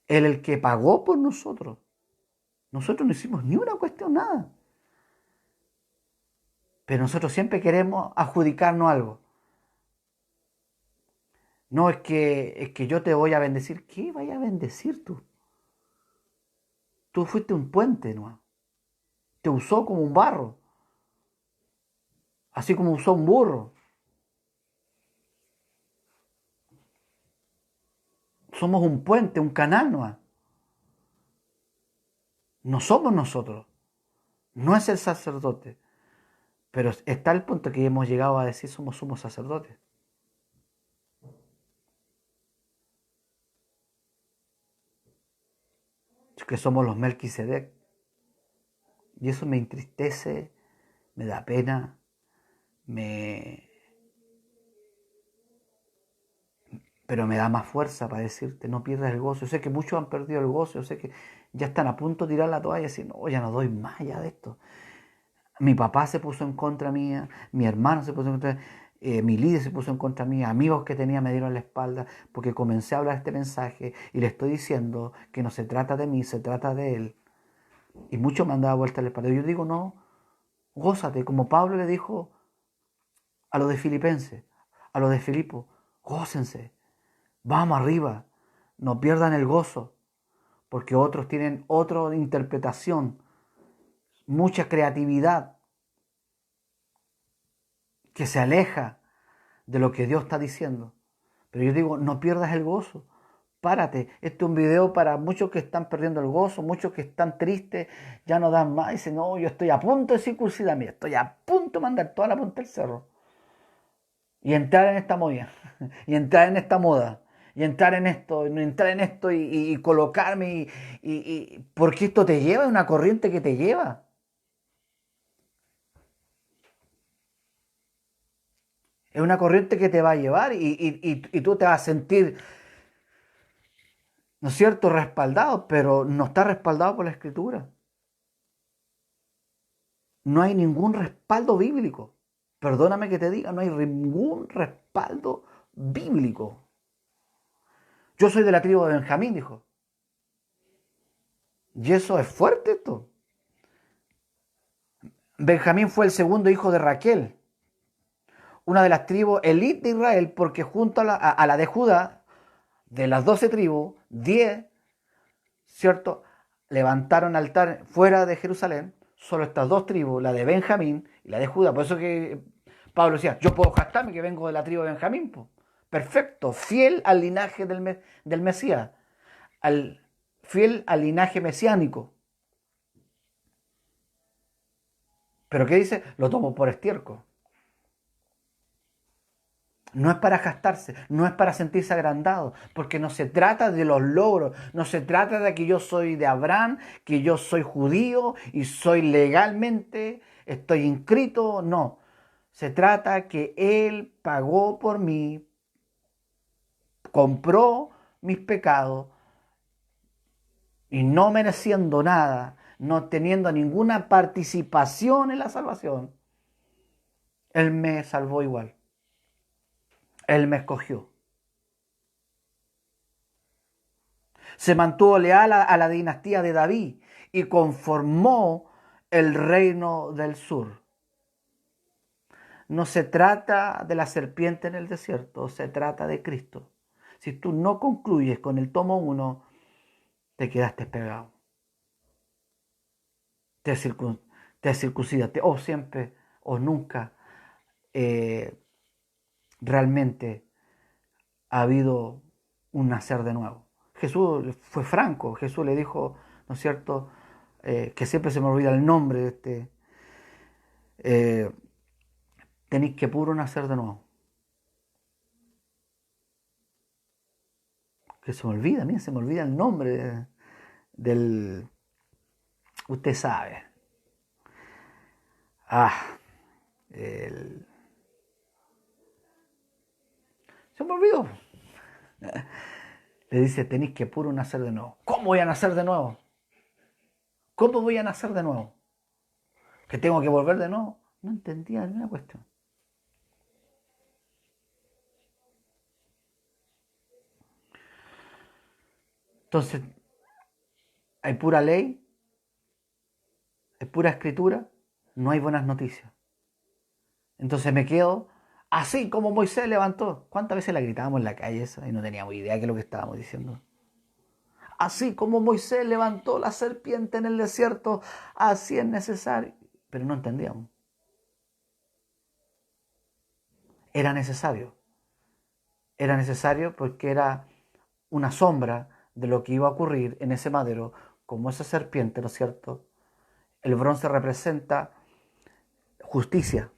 [SPEAKER 1] Él es el que pagó por nosotros. Nosotros no hicimos ni una cuestión, nada. Pero nosotros siempre queremos adjudicarnos algo. No, es que yo te voy a bendecir. ¿Qué vaya a bendecir tú? Tú fuiste un puente, ¿no? Te usó como un barro. Así como usó un burro. Somos un puente, un canal, ¿no? No somos nosotros. No es el sacerdote. Pero está el punto que hemos llegado a decir somos sacerdotes. Que somos los Melquisedec. Y eso me entristece, me da pena, pero me da más fuerza para decirte, no pierdas el gozo. Yo sé que muchos han perdido el gozo, yo sé que ya están a punto de tirar la toalla y decir, no, ya no doy más ya de esto. Mi papá se puso en contra mía, mi hermano se puso en contra, mi líder se puso en contra mía, amigos que tenía me dieron la espalda porque comencé a hablar este mensaje y le estoy diciendo que no se trata de mí, se trata de él. Y muchos me han dado vuelta la espalda. Yo digo, no, gózate, como Pablo le dijo a los de Filipenses, a los de Filipo, gócense, vamos arriba, no pierdan el gozo, porque otros tienen otra interpretación, mucha creatividad que se aleja de lo que Dios está diciendo. Pero yo digo, no pierdas el gozo. Párate. Este es un video para muchos que están perdiendo el gozo, muchos que están tristes, ya no dan más. Dicen, no, yo estoy a punto de circuncidar, mira, estoy a punto de mandar toda la punta del cerro. Y entrar en esta moda, y entrar en esta moda, y entrar en esto, y colocarme, porque esto te lleva, es una corriente que te lleva. Es una corriente que te va a llevar y tú te vas a sentir, ¿no es cierto?, respaldado, pero no está respaldado por la Escritura. No hay ningún respaldo bíblico. Perdóname que te diga, no hay ningún respaldo bíblico. Yo soy de la tribu de Benjamín, dijo. Y eso es fuerte esto. Benjamín fue el segundo hijo de Raquel, una de las tribus elite de Israel, porque junto a la de Judá, de las 12 tribus, 10, ¿cierto?, levantaron altar fuera de Jerusalén. Solo estas dos tribus, la de Benjamín y la de Judá. Por eso que Pablo decía, yo puedo jactarme que vengo de la tribu de Benjamín. Po. Perfecto, fiel al linaje del Mesías, fiel al linaje mesiánico. Pero ¿qué dice? Lo tomo por estiércol. No es para gastarse, no es para sentirse agrandado, porque no se trata de los logros, no se trata de que yo soy de Abraham, que yo soy judío y soy legalmente, estoy inscrito, no. Se trata que Él pagó por mí, compró mis pecados y no mereciendo nada, no teniendo ninguna participación en la salvación, Él me salvó igual. Él me escogió. Se mantuvo leal a la dinastía de David y conformó el reino del sur. No se trata de la serpiente en el desierto, se trata de Cristo. Si tú no concluyes con el tomo 1, te quedaste pegado. Te circuncidaste, o siempre, o nunca realmente ha habido un nacer de nuevo. Jesús fue franco, Jesús le dijo, ¿no es cierto?, que siempre se me olvida el nombre de este, eh, tenéis que puro nacer de nuevo. Que se me olvida, a mí se me olvida el nombre del... Usted sabe. El, se me olvidó. Le dice, tenéis que puro nacer de nuevo. ¿Cómo voy a nacer de nuevo? ¿Cómo voy a nacer de nuevo? ¿Que tengo que volver de nuevo? No entendía ninguna cuestión. Entonces, hay pura ley, hay pura escritura, no hay buenas noticias. Entonces me quedo así como Moisés levantó. ¿Cuántas veces la gritábamos en la calle esa y no teníamos idea de qué es lo que estábamos diciendo? Así como Moisés levantó la serpiente en el desierto, así es necesario. Pero no entendíamos. Era necesario. Era necesario porque era una sombra de lo que iba a ocurrir en ese madero, como esa serpiente, ¿no es cierto? El bronce representa justicia.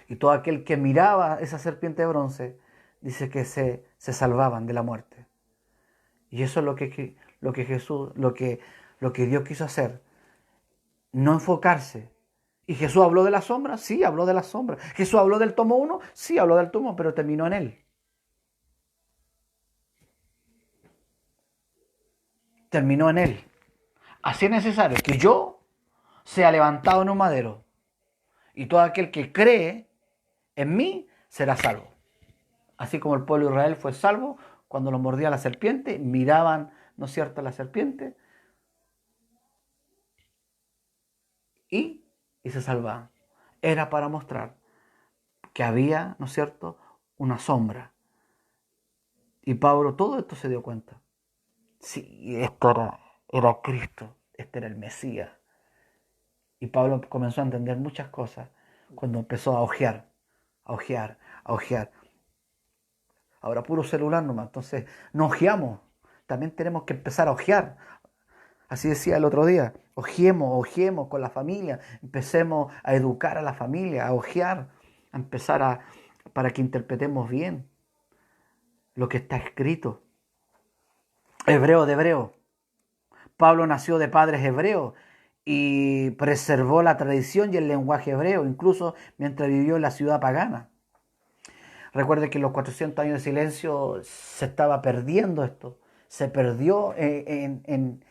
[SPEAKER 1] Y todo aquel que miraba esa serpiente de bronce, dice que se salvaban de la muerte. Y eso es lo que Jesús, lo que Dios quiso hacer. No enfocarse. ¿Y Jesús habló de la sombra? Sí, habló de la sombra. ¿Jesús habló del tomo 1? Sí, habló del tomo, pero terminó en él. Terminó en él. Así es necesario que yo sea levantado en un madero. Y todo aquel que cree en mí será salvo. Así como el pueblo de Israel fue salvo cuando lo mordía la serpiente, miraban, ¿no es cierto?, la serpiente y se salvaban. Era para mostrar que había, ¿no es cierto?, una sombra. Y Pablo todo esto se dio cuenta. Sí, esto era Cristo, este era el Mesías. Y Pablo comenzó a entender muchas cosas cuando empezó a ojear, a ojear, a ojear. Ahora puro celular nomás, entonces no ojeamos. También tenemos que empezar a ojear. Así decía el otro día, ojeemos con la familia, empecemos a educar a la familia, a ojear, a empezar para que interpretemos bien lo que está escrito. Hebreo de hebreo. Pablo nació de padres hebreos y preservó la tradición y el lenguaje hebreo, incluso mientras vivió en la ciudad pagana. Recuerde que en los 400 años de silencio se estaba perdiendo esto, se perdió en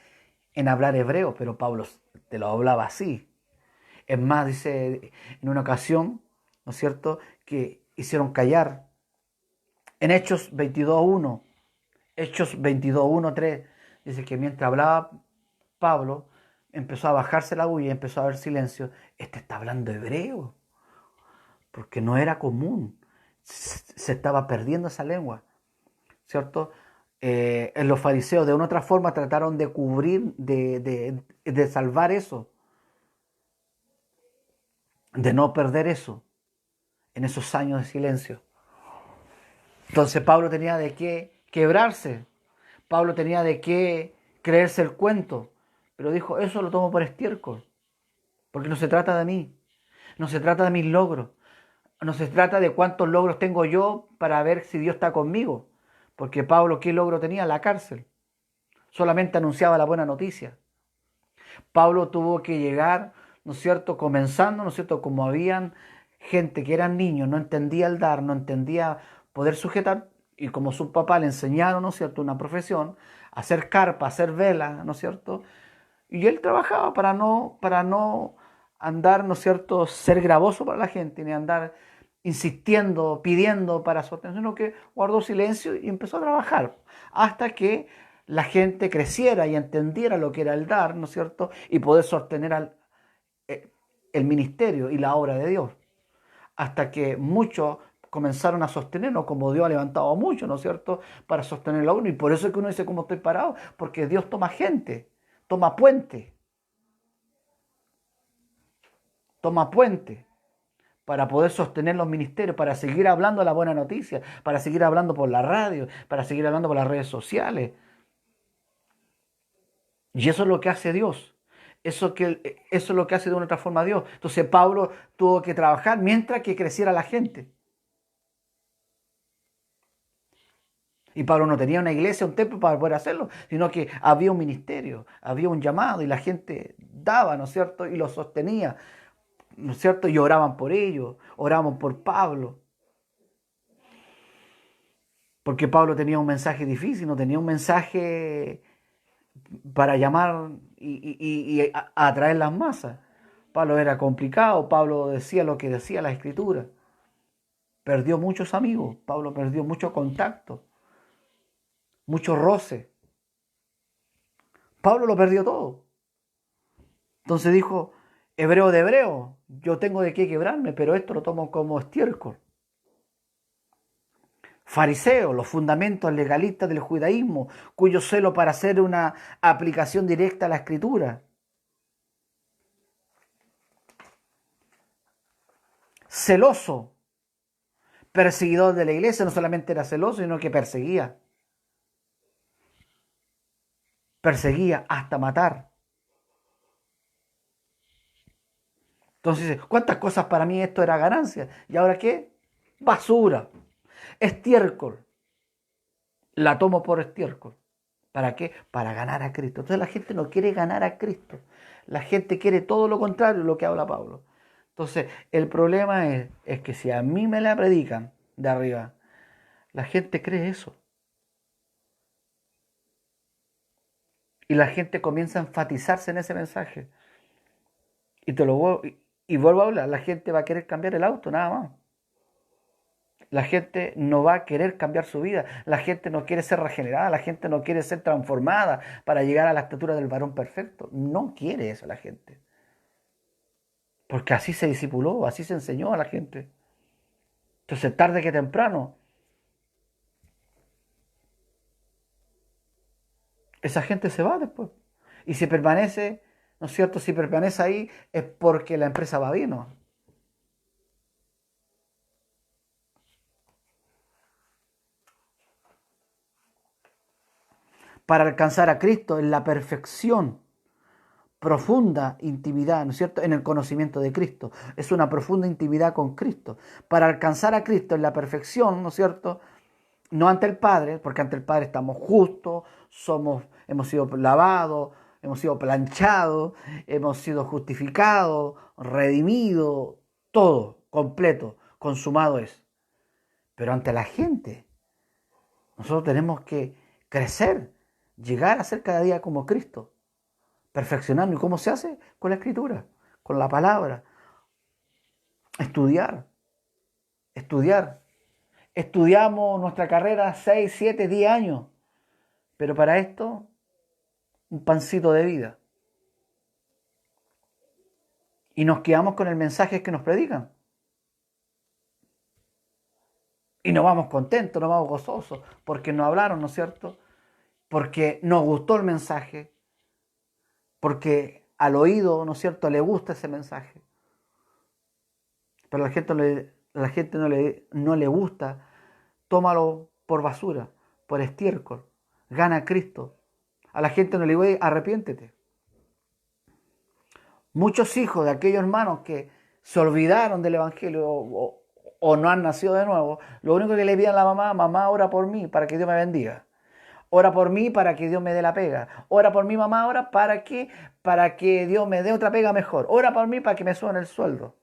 [SPEAKER 1] hablar hebreo, pero Pablo te lo hablaba así. Es más, dice en una ocasión, ¿no es cierto?, que hicieron callar. En Hechos 22.1, Hechos 22.1.3, dice que mientras hablaba Pablo, empezó a bajarse la bulla, empezó a haber silencio. Este está hablando hebreo, porque no era común. Se estaba perdiendo esa lengua, ¿cierto? En los fariseos de una u otra forma trataron de cubrir, de salvar eso, de no perder eso en esos años de silencio. Entonces Pablo tenía de qué quebrarse, Pablo tenía de qué creerse el cuento, pero dijo, eso lo tomo por estiércol, porque no se trata de mí, no se trata de mis logros, no se trata de cuántos logros tengo yo para ver si Dios está conmigo, porque Pablo, ¿qué logro tenía? La cárcel, solamente anunciaba la buena noticia. Pablo tuvo que llegar, ¿no es cierto?, comenzando, ¿no es cierto?, como habían gente que eran niños, no entendía el dar, no entendía poder sujetar, y como su papá le enseñaron, ¿no es cierto?, una profesión, hacer carpa, hacer vela, ¿no es cierto?, y él trabajaba para no andar, ¿no es cierto?, ser gravoso para la gente, ni andar insistiendo, pidiendo para sostener, sino que guardó silencio y empezó a trabajar hasta que la gente creciera y entendiera lo que era el dar, ¿no es cierto?, y poder sostener eh, el ministerio y la obra de Dios. Hasta que muchos comenzaron a sostenerlo, como Dios ha levantado a muchos, ¿no es cierto?, para sostenerlo a uno. Y por eso es que uno dice, ¿cómo estoy parado? Porque Dios toma gente, toma puente para poder sostener los ministerios, para seguir hablando la buena noticia, para seguir hablando por la radio, para seguir hablando por las redes sociales. Y eso es lo que hace Dios. Eso es lo que hace de una otra forma Dios. Entonces Pablo tuvo que trabajar mientras que creciera la gente. Y Pablo no tenía una iglesia, un templo para poder hacerlo, sino que había un ministerio, había un llamado y la gente daba, ¿no es cierto? Y lo sostenía, ¿no es cierto? Y oraban por ellos, oraban por Pablo. Porque Pablo tenía un mensaje difícil, no tenía un mensaje para llamar y atraer las masas. Pablo era complicado, Pablo decía lo que decía la Escritura. Perdió muchos amigos, Pablo perdió mucho contacto, mucho roce. Pablo lo perdió todo. Entonces dijo, hebreo de hebreo, yo tengo de qué quebrarme, pero esto lo tomo como estiércol. Fariseo, los fundamentos legalistas del judaísmo, cuyo celo para hacer una aplicación directa a la Escritura. Celoso, perseguidor de la iglesia, no solamente era celoso, sino que perseguía hasta matar. Entonces, ¿cuántas cosas para mí esto era ganancia? ¿Y ahora qué? Basura, estiércol. La tomo por estiércol. ¿Para qué? Para ganar a Cristo. Entonces la gente no quiere ganar a Cristo. La gente quiere todo lo contrario de lo que habla Pablo. Entonces, el problema es que si a mí me la predican de arriba, la gente cree eso. Y la gente comienza a enfatizarse en ese mensaje. Y vuelvo a hablar, la gente va a querer cambiar el auto, nada más. La gente no va a querer cambiar su vida. La gente no quiere ser regenerada. La gente no quiere ser transformada para llegar a la estatura del varón perfecto. No quiere eso la gente. Porque así se discipuló, así se enseñó a la gente. Entonces, tarde que temprano, esa gente se va después. Y si permanece, ¿no es cierto? Si permanece ahí es porque la empresa va bien, ¿no? Para alcanzar a Cristo en la perfección, profunda intimidad, ¿no es cierto?, en el conocimiento de Cristo. Es una profunda intimidad con Cristo. Para alcanzar a Cristo en la perfección, ¿no es cierto?, no ante el Padre, porque ante el Padre estamos justos, hemos sido lavados, hemos sido planchados, hemos sido justificados, redimidos, todo, completo, consumado es. Pero ante la gente, nosotros tenemos que crecer, llegar a ser cada día como Cristo, perfeccionarnos. ¿Y cómo se hace? Con la Escritura, con la palabra, estudiar, estudiar. Estudiamos nuestra carrera 6, 7, 10 años, pero para esto un pancito de vida. Y nos quedamos con el mensaje que nos predican. Y nos vamos contentos, nos vamos gozosos, porque nos hablaron, ¿no es cierto? Porque nos gustó el mensaje, porque al oído, ¿no es cierto?, le gusta ese mensaje. Pero a la gente no le gusta, tómalo por basura, por estiércol, gana a Cristo. A la gente no le digo, arrepiéntete. Muchos hijos de aquellos hermanos que se olvidaron del Evangelio o no han nacido de nuevo, lo único que le piden a la mamá, mamá, ora por mí para que Dios me bendiga. Ora por mí para que Dios me dé la pega. Ora por mí, mamá, ora para que Dios me dé otra pega mejor. Ora por mí para que me suban el sueldo.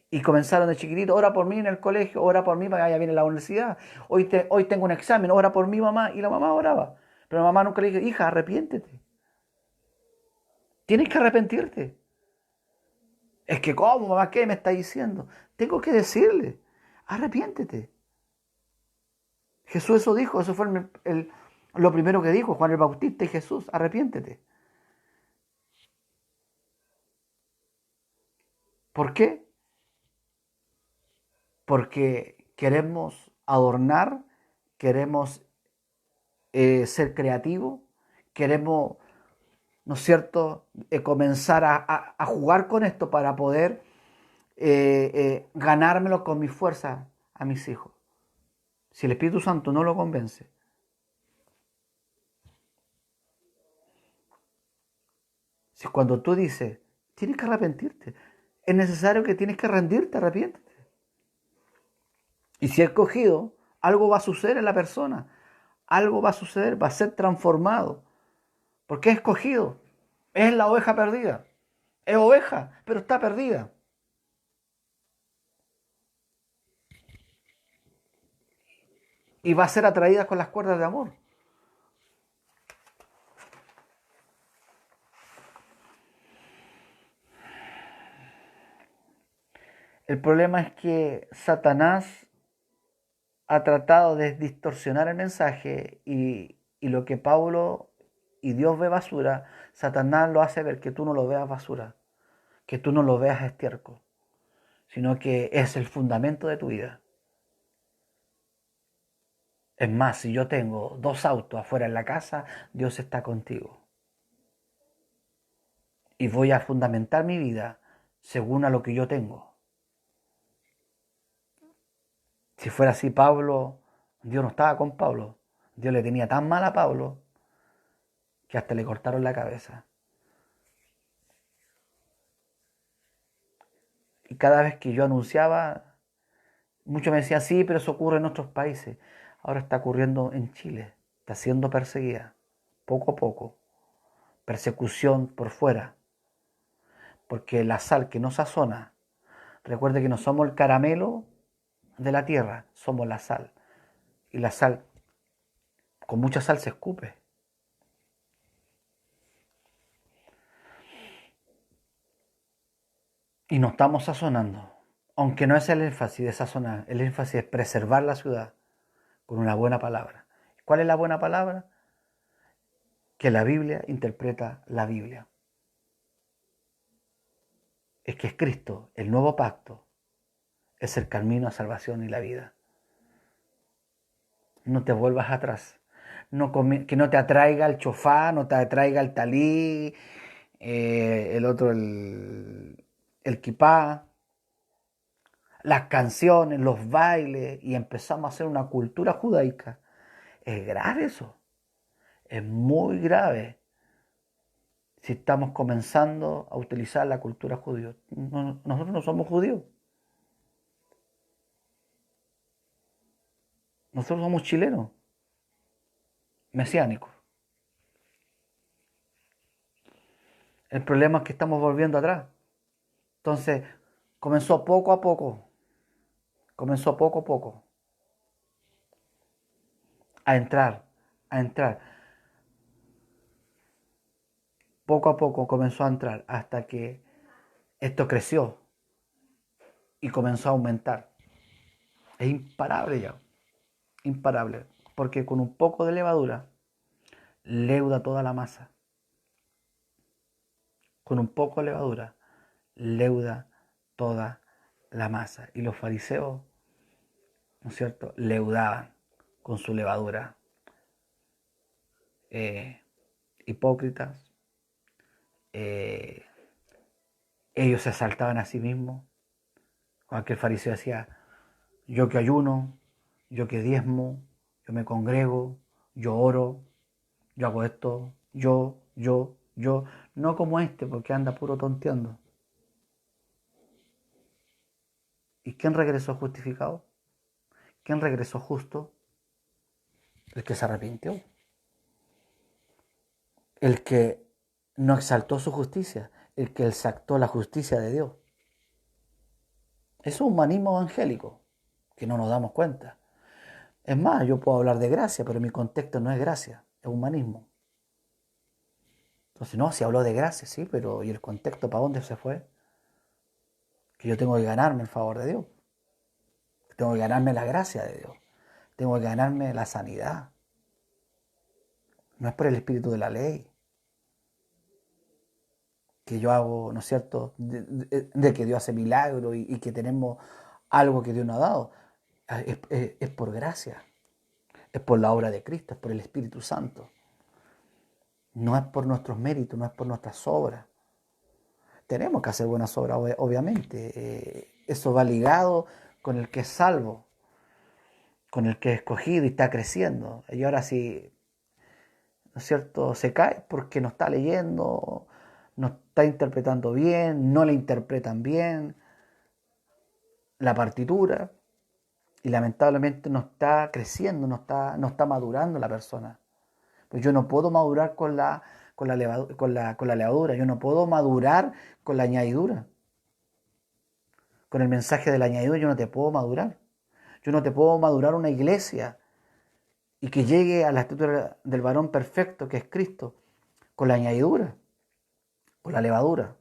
[SPEAKER 1] Y comenzaron de chiquitito, ora por mí en el colegio, ora por mí para que ya viene la universidad. Hoy tengo un examen, ora por mí, mamá. Y la mamá oraba. Pero la mamá nunca le dijo, hija, arrepiéntete. Tienes que arrepentirte. Es que, ¿cómo, mamá? ¿Qué me está diciendo? Tengo que decirle, arrepiéntete. Jesús eso dijo, eso fue lo primero que dijo Juan el Bautista y Jesús, arrepiéntete. ¿Por qué? Porque queremos adornar, queremos ser creativos, queremos, ¿no es cierto?, comenzar a jugar con esto para poder ganármelo con mi fuerza a mis hijos. Si el Espíritu Santo no lo convence, si cuando tú dices, tienes que arrepentirte, es necesario que tienes que rendirte, arrepiéntete. Y si es escogido, algo va a suceder en la persona, algo va a suceder, va a ser transformado, porque es escogido, es la oveja perdida, es oveja, pero está perdida. Y va a ser atraída con las cuerdas de amor. El problema es que Satanás ha tratado de distorsionar el mensaje y lo que Pablo y Dios ve basura, Satanás lo hace ver que tú no lo veas basura, que tú no lo veas estiércol, sino que es el fundamento de tu vida. Es más, si yo tengo 2 autos afuera en la casa, Dios está contigo. Y voy a fundamentar mi vida según a lo que yo tengo. Si fuera así, Pablo, Dios no estaba con Pablo. Dios le tenía tan mal a Pablo que hasta le cortaron la cabeza. Y cada vez que yo anunciaba, muchos me decían, sí, pero eso ocurre en otros países. Ahora está ocurriendo en Chile. Está siendo perseguida, poco a poco. Persecución por fuera. Porque la sal que no sazona, recuerde que no somos el caramelo de la tierra, somos la sal. Y la sal, con mucha sal se escupe. Y no estamos sazonando. Aunque no es el énfasis de sazonar, el énfasis es preservar la ciudad con una buena palabra. ¿Cuál es la buena palabra? Que la Biblia interpreta la Biblia. Es que es Cristo, el nuevo pacto, es el camino a salvación y la vida. No te vuelvas atrás. Que no te atraiga el chofá, no te atraiga el talí, el otro, el kipá, las canciones, los bailes, y empezamos a hacer una cultura judaica. Es grave eso, es muy grave si estamos comenzando a utilizar la cultura judía. Nosotros no somos judíos, nosotros somos chilenos, mesiánicos. El problema es que estamos volviendo atrás. Entonces, comenzó poco a poco, comenzó poco a poco a entrar, a entrar. Poco a poco comenzó a entrar hasta que esto creció y comenzó a aumentar. Es imparable ya, imparable, porque con un poco de levadura leuda toda la masa. Con un poco de levadura leuda toda la masa. Y los fariseos, ¿no es cierto?, leudaban con su levadura. Hipócritas, eh, ellos se asaltaban a sí mismos. Aquel fariseo decía, yo que ayuno, yo que diezmo, yo me congrego, yo oro, yo hago esto, yo, no como este porque anda puro tonteando. ¿Y quién regresó justificado? ¿Quién regresó justo? El que se arrepintió, el que no exaltó su justicia, el que exaltó la justicia de Dios. Eso es un humanismo evangélico, que no nos damos cuenta. Es más, yo puedo hablar de gracia, pero mi contexto no es gracia, es humanismo. Entonces, no, si habló de gracia, sí, pero ¿y el contexto para dónde se fue? Que yo tengo que ganarme el favor de Dios, tengo que ganarme la gracia de Dios, tengo que ganarme la sanidad. No es por el espíritu de la ley que yo hago, ¿no es cierto?, de que Dios hace milagros y que tenemos algo que Dios nos ha dado. Es por gracia, es por la obra de Cristo, es por el Espíritu Santo. No es por nuestros méritos, no es por nuestras obras. Tenemos que hacer buenas obras, obviamente. Eso va ligado con el que es salvo, con el que es escogido y está creciendo. Y ahora si, ¿no es cierto?, se cae porque no está leyendo, no está interpretando bien, no le interpretan bien la partitura y lamentablemente no está creciendo, no está madurando la persona. Pues yo no puedo madurar con la levadura, yo no puedo madurar con la añadidura. Con el mensaje de la añadidura yo no te puedo madurar. Yo no te puedo madurar una iglesia y que llegue a la estatura del varón perfecto que es Cristo con la añadidura, con la levadura.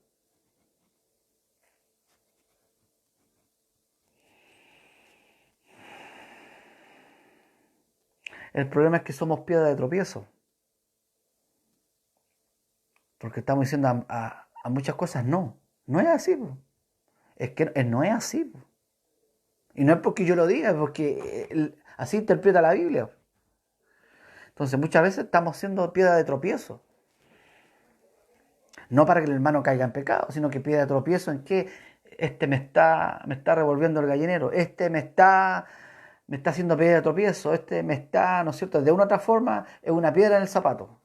[SPEAKER 1] El problema es que somos piedra de tropiezo, porque estamos diciendo a muchas cosas no. No es así, po. Es que no es así, po. Y no es porque yo lo diga, es porque así interpreta la Biblia. Entonces muchas veces estamos siendo piedra de tropiezo. No para que el hermano caiga en pecado, sino que piedra de tropiezo en que este me está revolviendo el gallinero, este me está haciendo piedra de tropiezo, este me está, ¿no es cierto? De una u otra forma es una piedra en el zapato.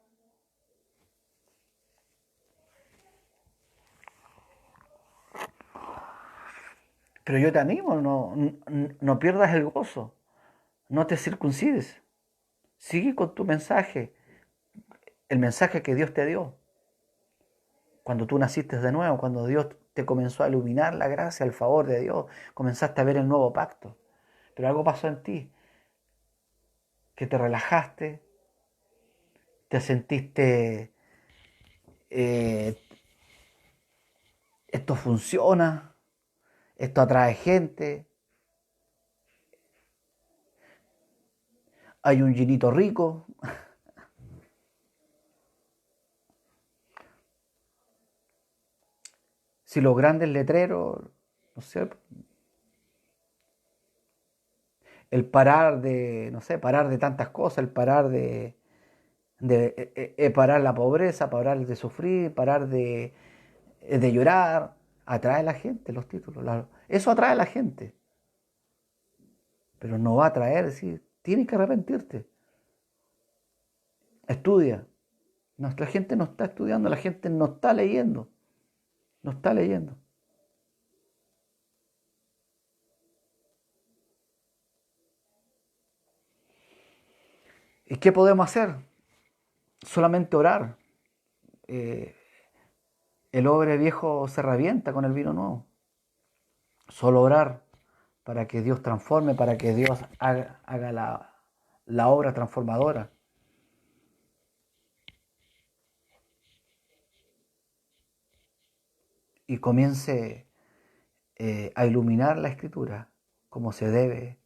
[SPEAKER 1] Pero yo te animo, no pierdas el gozo, no te circuncides, sigue con tu mensaje, el mensaje que Dios te dio. Cuando tú naciste de nuevo, cuando Dios te comenzó a iluminar la gracia, el favor de Dios, comenzaste a ver el nuevo pacto. Pero algo pasó en ti, que te relajaste, te sentiste, eh, esto funciona, esto atrae gente, hay un ginito rico. Si los grandes letreros, no sé, el parar de, no sé, parar de tantas cosas, el parar de parar la pobreza, parar de sufrir, parar de llorar, atrae a la gente los títulos. Eso atrae a la gente, pero no va a atraer, decir, tienes que arrepentirte. Estudia. Nuestra gente no está estudiando, la gente no está leyendo, no está leyendo. ¿Y qué podemos hacer? Solamente orar. Eh, el odre viejo se revienta con el vino nuevo. Solo orar para que Dios transforme, para que Dios haga la obra transformadora. Y comience a iluminar la escritura como se debe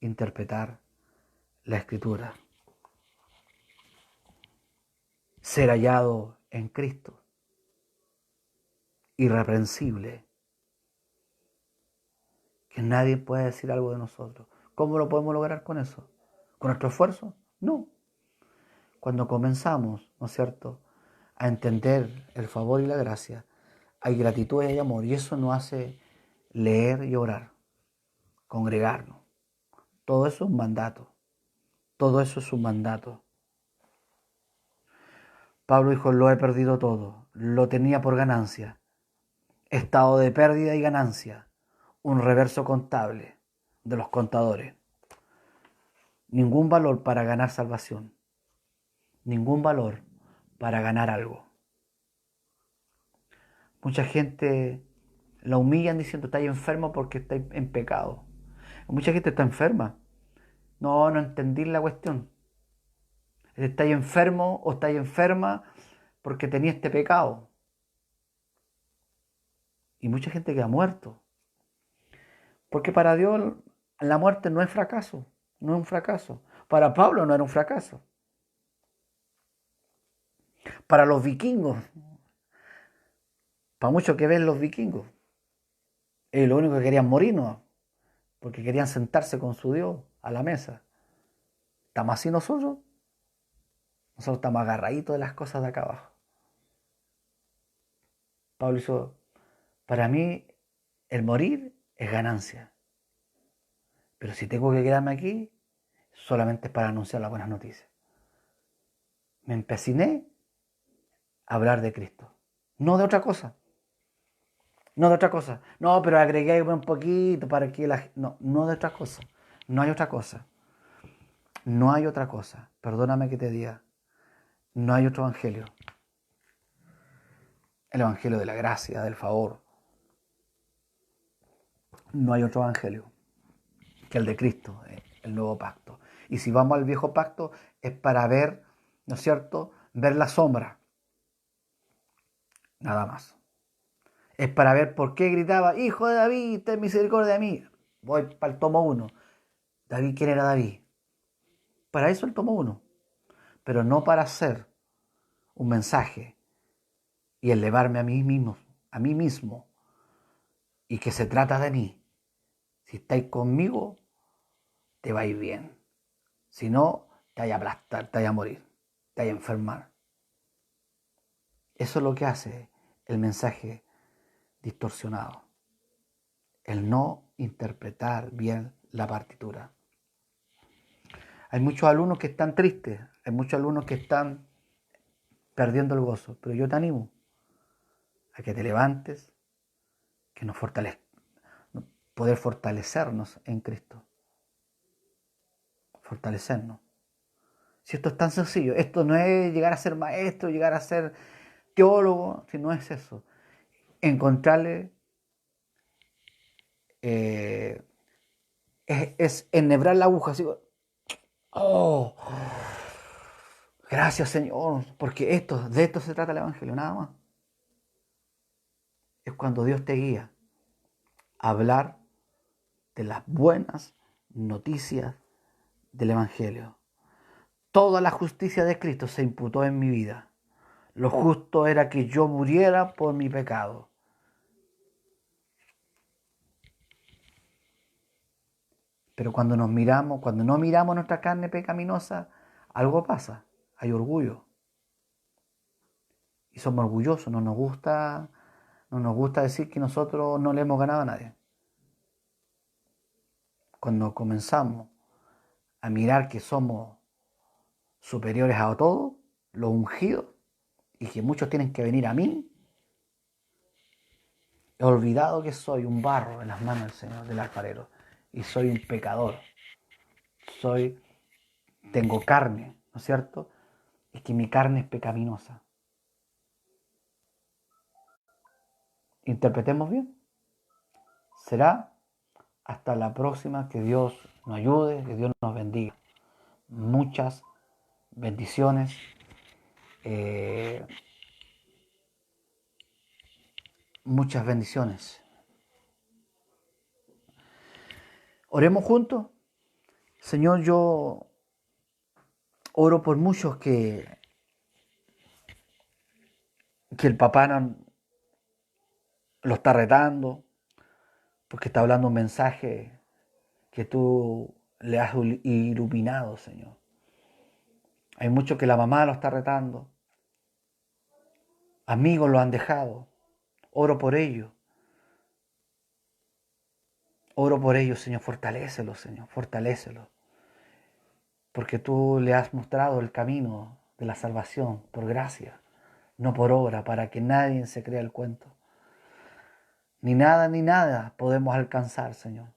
[SPEAKER 1] interpretar la escritura. Ser hallado en Cristo, irreprensible, que nadie puede decir algo de nosotros. ¿Cómo lo podemos lograr con eso? ¿Con nuestro esfuerzo? No. Cuando comenzamos, ¿no es cierto?, a entender el favor y la gracia, hay gratitud y hay amor, y eso nos hace leer y orar, congregarnos. Todo eso es un mandato. Todo eso es un mandato. Pablo dijo, lo he perdido todo, lo tenía por ganancia. Estado de pérdida y ganancia. Un reverso contable de los contadores. Ningún valor para ganar salvación. Ningún valor para ganar algo. Mucha gente la humillan diciendo, está enfermo porque está en pecado. Mucha gente está enferma. No entendí la cuestión. ¿Estáis enfermo o estáis enferma porque tenía este pecado? Y mucha gente queda muerto. Porque para Dios la muerte no es fracaso, no es un fracaso. Para Pablo no era un fracaso. Para los vikingos, para muchos que ven los vikingos, lo único que querían morir, ¿no? Porque querían sentarse con su Dios a la mesa. ¿Estamos así nosotros? Nosotros estamos agarraditos de las cosas de acá abajo. Pablo hizo, para mí el morir es ganancia. Pero si tengo que quedarme aquí, solamente es para anunciar las buenas noticias. Me empeciné a hablar de Cristo, no de otra cosa. No de otra cosa. No, pero agregué un poquito para que la... No de otra cosa. No hay otra cosa. No hay otra cosa. Perdóname que te diga. No hay otro evangelio. El evangelio de la gracia, del favor. No hay otro evangelio que el de Cristo, el nuevo pacto. Y si vamos al viejo pacto es para ver, ¿no es cierto?, ver la sombra. Nada más. Es para ver por qué gritaba, hijo de David, ten misericordia de mí. Voy para el tomo 1. David, ¿quién era David? Para eso el tomo 1. Pero no para hacer un mensaje y elevarme a mí mismo, y que se trata de mí. Si estáis conmigo, te va a ir bien. Si no, te vais a aplastar, te vais a morir, te vais a enfermar. Eso es lo que hace el mensaje distorsionado. El no interpretar bien la partitura. Hay muchos alumnos que están tristes, hay muchos alumnos que están perdiendo el gozo, pero yo te animo a que te levantes, que nos poder fortalecernos en Cristo. Fortalecernos. Si esto es tan sencillo, esto no es llegar a ser maestro, llegar a ser teólogo, si no es eso. Encontrarle es enhebrar la aguja, así, oh, gracias Señor, porque de esto se trata el Evangelio, nada más. Es cuando Dios te guía a hablar de las buenas noticias del Evangelio. Toda la justicia de Cristo se imputó en mi vida. Lo justo era que yo muriera por mi pecado. Pero cuando nos miramos, cuando no miramos nuestra carne pecaminosa, algo pasa. Hay orgullo. Y somos orgullosos. No nos gusta decir que nosotros no le hemos ganado a nadie. Cuando comenzamos a mirar que somos superiores a todo, los ungidos, y que muchos tienen que venir a mí, he olvidado que soy un barro en las manos del Señor, del alfarero, y soy un pecador. Tengo carne, ¿no es cierto? Es que mi carne es pecaminosa. Interpretemos bien. Será hasta la próxima. Que Dios nos ayude, que Dios nos bendiga. Muchas bendiciones. Muchas bendiciones. Oremos juntos. Señor, yo oro por muchos que el papá lo está retando, porque está hablando un mensaje que tú le has iluminado, Señor. Hay muchos que la mamá lo está retando, amigos lo han dejado. Oro por ellos. Oro por ellos, Señor. Fortalécelos, Señor. Fortalécelos. Porque tú le has mostrado el camino de la salvación por gracia, no por obra, para que nadie se crea el cuento. Ni nada podemos alcanzar, Señor.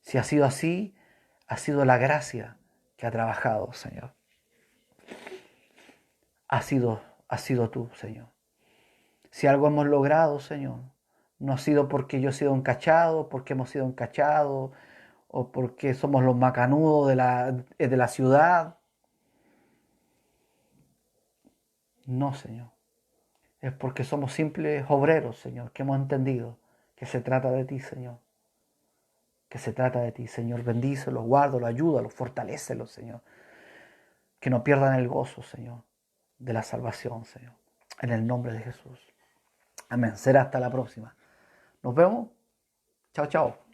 [SPEAKER 1] Si ha sido así, ha sido la gracia que ha trabajado, Señor. Ha sido tú, Señor. Si algo hemos logrado, Señor, no ha sido porque yo he sido encachado, porque hemos sido encachados, o porque somos los macanudos de la ciudad. No, Señor. Es porque somos simples obreros, Señor, que hemos entendido que se trata de ti, Señor. Que se trata de ti, Señor. Bendícelos, guárdalos, ayúdalos, fortalécelos, Señor. Que no pierdan el gozo, Señor, de la salvación, Señor. En el nombre de Jesús. Amén. Será hasta la próxima. Nos vemos. Chao, chao.